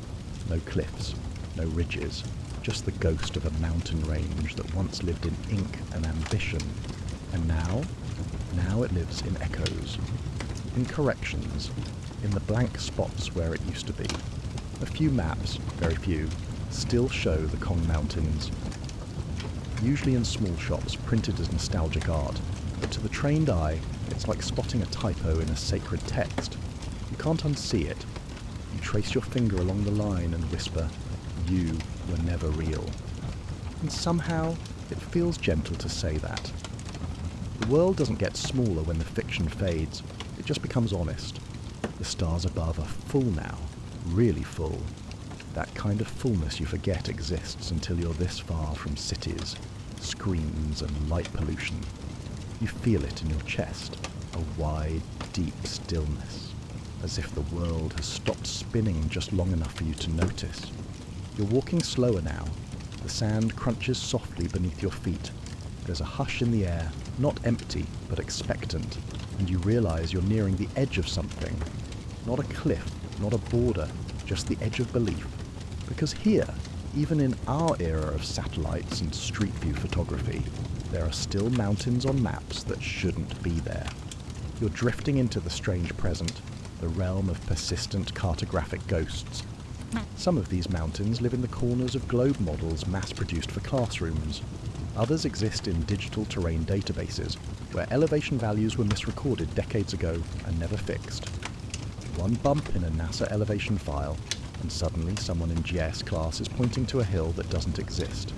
No cliffs, no ridges, just the ghost of a mountain range that once lived in ink and ambition. And now it lives in echoes, in corrections, in the blank spots where it used to be. A few maps, very few, still show the Kong Mountains, usually in small shops printed as nostalgic art, but to the trained eye, it's like spotting a typo in a sacred text. You can't unsee it. You trace your finger along the line and whisper, "You were never real." And somehow, it feels gentle to say that. The world doesn't get smaller when the fiction fades, it just becomes honest. The stars above are full now, really full. That kind of fullness you forget exists until you're this far from cities, screens and light pollution. You feel it in your chest, a wide, deep stillness, as if the world has stopped spinning just long enough for you to notice. You're walking slower now. The sand crunches softly beneath your feet. There's a hush in the air, not empty, but expectant, and you realize you're nearing the edge of something. Not a cliff, not a border, just the edge of belief. Because here, even in our era of satellites and street view photography, there are still mountains on maps that shouldn't be there. You're drifting into the strange present, the realm of persistent cartographic ghosts. Some of these mountains live in the corners of globe models mass-produced for classrooms. Others exist in digital terrain databases, where elevation values were misrecorded decades ago and never fixed. One bump in a NASA elevation file, and suddenly someone in GIS class is pointing to a hill that doesn't exist.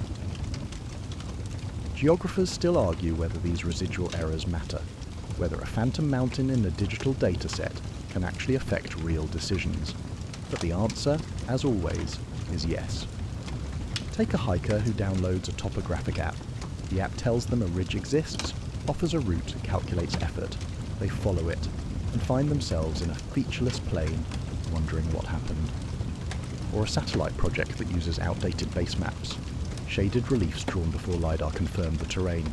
Geographers still argue whether these residual errors matter, whether a phantom mountain in a digital dataset can actually affect real decisions. But the answer, as always, is yes. Take a hiker who downloads a topographic app. The app tells them a ridge exists, offers a route, calculates effort. They follow it, and find themselves in a featureless plain, wondering what happened. Or a satellite project that uses outdated base maps. Shaded reliefs drawn before LiDAR confirm the terrain.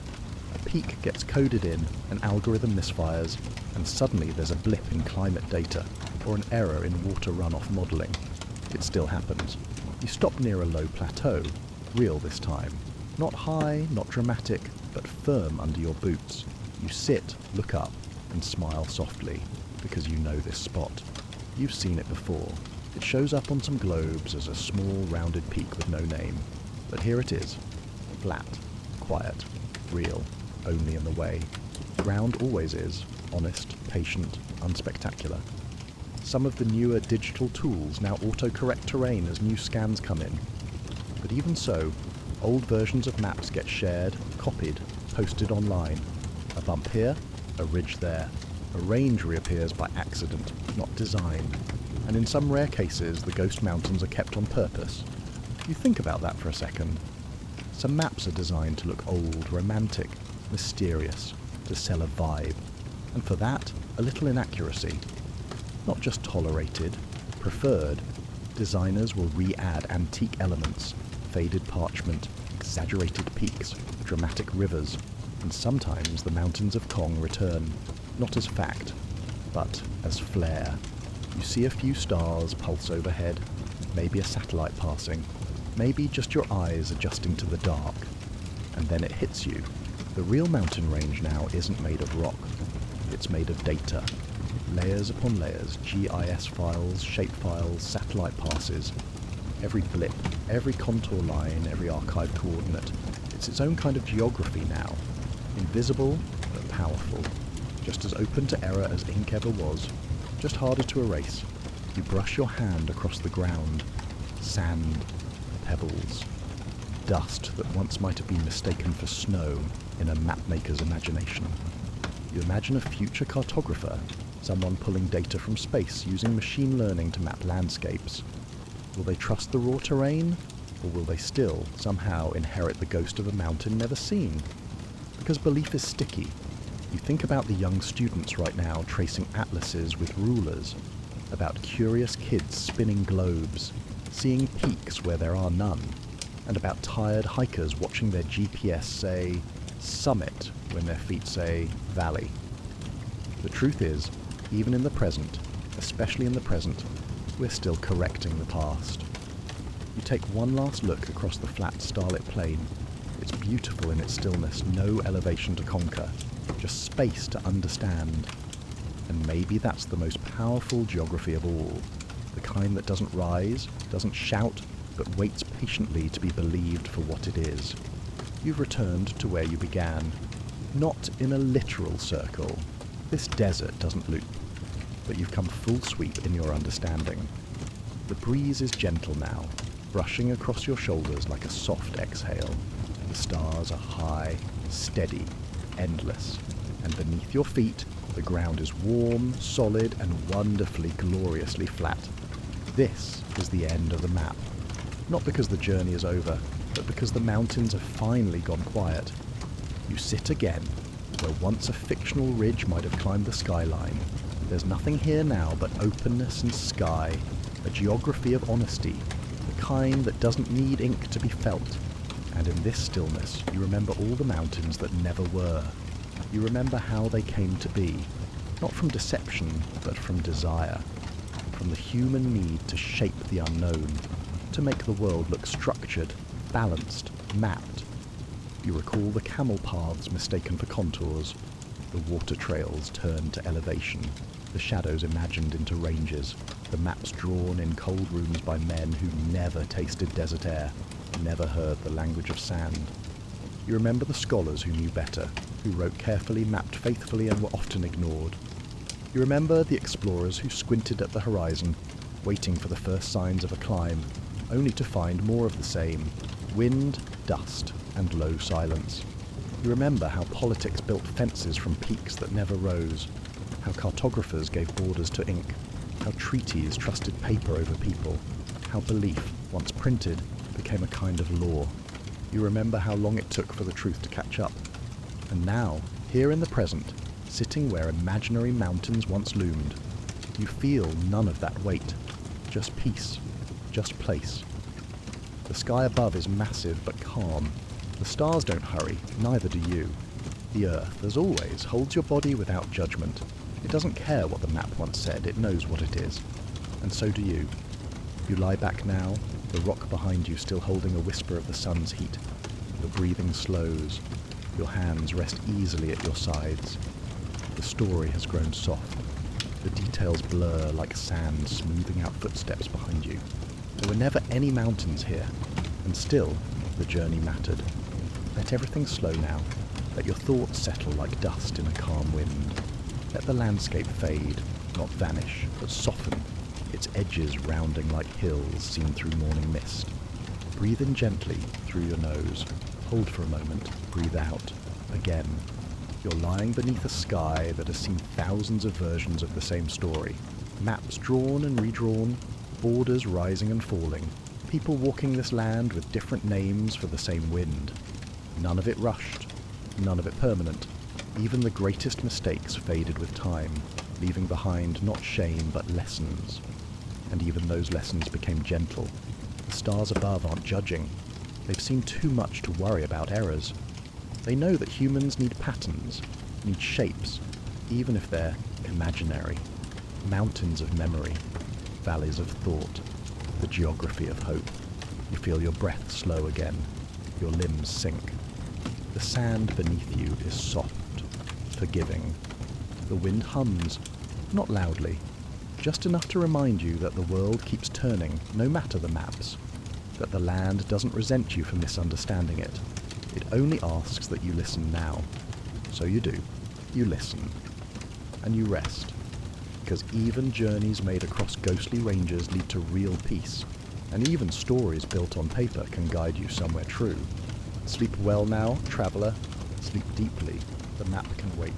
A peak gets coded in, an algorithm misfires, and suddenly there's a blip in climate data, or an error in water runoff modelling. It still happens. You stop near a low plateau, real this time. Not high, not dramatic, but firm under your boots. You sit, look up, and smile softly, because you know this spot. You've seen it before. It shows up on some globes as a small, rounded peak with no name. But here it is. Flat, quiet, real, only in the way. Ground always is, honest, patient, unspectacular. Some of the newer digital tools now autocorrect terrain as new scans come in. But even so, old versions of maps get shared, copied, posted online. A bump here, a ridge there. A range reappears by accident, not design. And in some rare cases, the ghost mountains are kept on purpose. You think about that for a second. Some maps are designed to look old, romantic, mysterious, to sell a vibe. And for that, a little inaccuracy. Not just tolerated, preferred. Designers will re-add antique elements, faded parchment, exaggerated peaks, dramatic rivers, and sometimes the mountains of Kong return, not as fact, but as flair. You see a few stars pulse overhead, maybe a satellite passing, maybe just your eyes adjusting to the dark, and then it hits you. The real mountain range now isn't made of rock, it's made of data. Layers upon layers, GIS files, shapefiles, satellite passes. Every blip, every contour line, every archive coordinate. It's its own kind of geography now. Invisible, but powerful. Just as open to error as ink ever was. Just harder to erase. You brush your hand across the ground. Sand, pebbles, dust that once might have been mistaken for snow in a mapmaker's imagination. You imagine a future cartographer, someone pulling data from space using machine learning to map landscapes. Will they trust the raw terrain, or will they still, somehow, inherit the ghost of a mountain never seen? Because belief is sticky. You think about the young students right now tracing atlases with rulers, about curious kids spinning globes, seeing peaks where there are none, and about tired hikers watching their GPS say summit when their feet say valley. The truth is, even in the present, especially in the present, we're still correcting the past. You take one last look across the flat starlit plain. It's beautiful in its stillness, no elevation to conquer, just space to understand. And maybe that's the most powerful geography of all, the kind that doesn't rise, doesn't shout, but waits patiently to be believed for what it is. You've returned to where you began, not in a literal circle. This desert doesn't loop, but you've come full sweep in your understanding. The breeze is gentle now, brushing across your shoulders like a soft exhale. The stars are high, steady, endless, and beneath your feet, the ground is warm, solid, and wonderfully, gloriously flat. This is the end of the map. Not because the journey is over, but because the mountains have finally gone quiet. You sit again, where once a fictional ridge might have climbed the skyline. There's nothing here now but openness and sky, a geography of honesty, the kind that doesn't need ink to be felt. And in this stillness, you remember all the mountains that never were. You remember how they came to be, not from deception, but from desire, from the human need to shape the unknown, to make the world look structured, balanced, mapped. You recall the camel paths mistaken for contours, the water trails turned to elevation, the shadows imagined into ranges, the maps drawn in cold rooms by men who never tasted desert air, never heard the language of sand. You remember the scholars who knew better, who wrote carefully, mapped faithfully, and were often ignored. You remember the explorers who squinted at the horizon, waiting for the first signs of a climb, only to find more of the same: wind, dust, and low silence. You remember how politics built fences from peaks that never rose, how cartographers gave borders to ink, how treaties trusted paper over people, how belief, once printed, became a kind of law. You remember how long it took for the truth to catch up. And now, here in the present, sitting where imaginary mountains once loomed, you feel none of that weight, just peace, just place. The sky above is massive but calm. The stars don't hurry, neither do you. The earth, as always, holds your body without judgment. It doesn't care what the map once said, it knows what it is. And so do you. You lie back now, the rock behind you still holding a whisper of the sun's heat. Your breathing slows. Your hands rest easily at your sides. The story has grown soft. The The details blur like sand smoothing out footsteps behind you. There were never any mountains here, and still the journey mattered. Let everything slow now. Let your thoughts settle like dust in a calm wind. Let the landscape fade, not vanish, but soften, its edges rounding like hills seen through morning mist. Breathe in gently through your nose. Hold for a moment. Breathe out. Again. You're lying beneath a sky that has seen thousands of versions of the same story. Maps drawn and redrawn, borders rising and falling, people walking this land with different names for the same wind. None of it rushed, none of it permanent. Even the greatest mistakes faded with time, leaving behind not shame but lessons. And even those lessons became gentle. The stars above aren't judging. They've seen too much to worry about errors. They know that humans need patterns, need shapes, even if they're imaginary. Mountains of memory, valleys of thought, the geography of hope. You feel your breath slow again, your limbs sink. The sand beneath you is soft, forgiving. The wind hums, not loudly, just enough to remind you that the world keeps turning, no matter the maps, that the land doesn't resent you for misunderstanding it. It only asks that you listen now. So you do. You listen. And you rest. Because even journeys made across ghostly ranges lead to real peace. And even stories built on paper can guide you somewhere true. Sleep well now, traveller. Sleep deeply. The map can wait.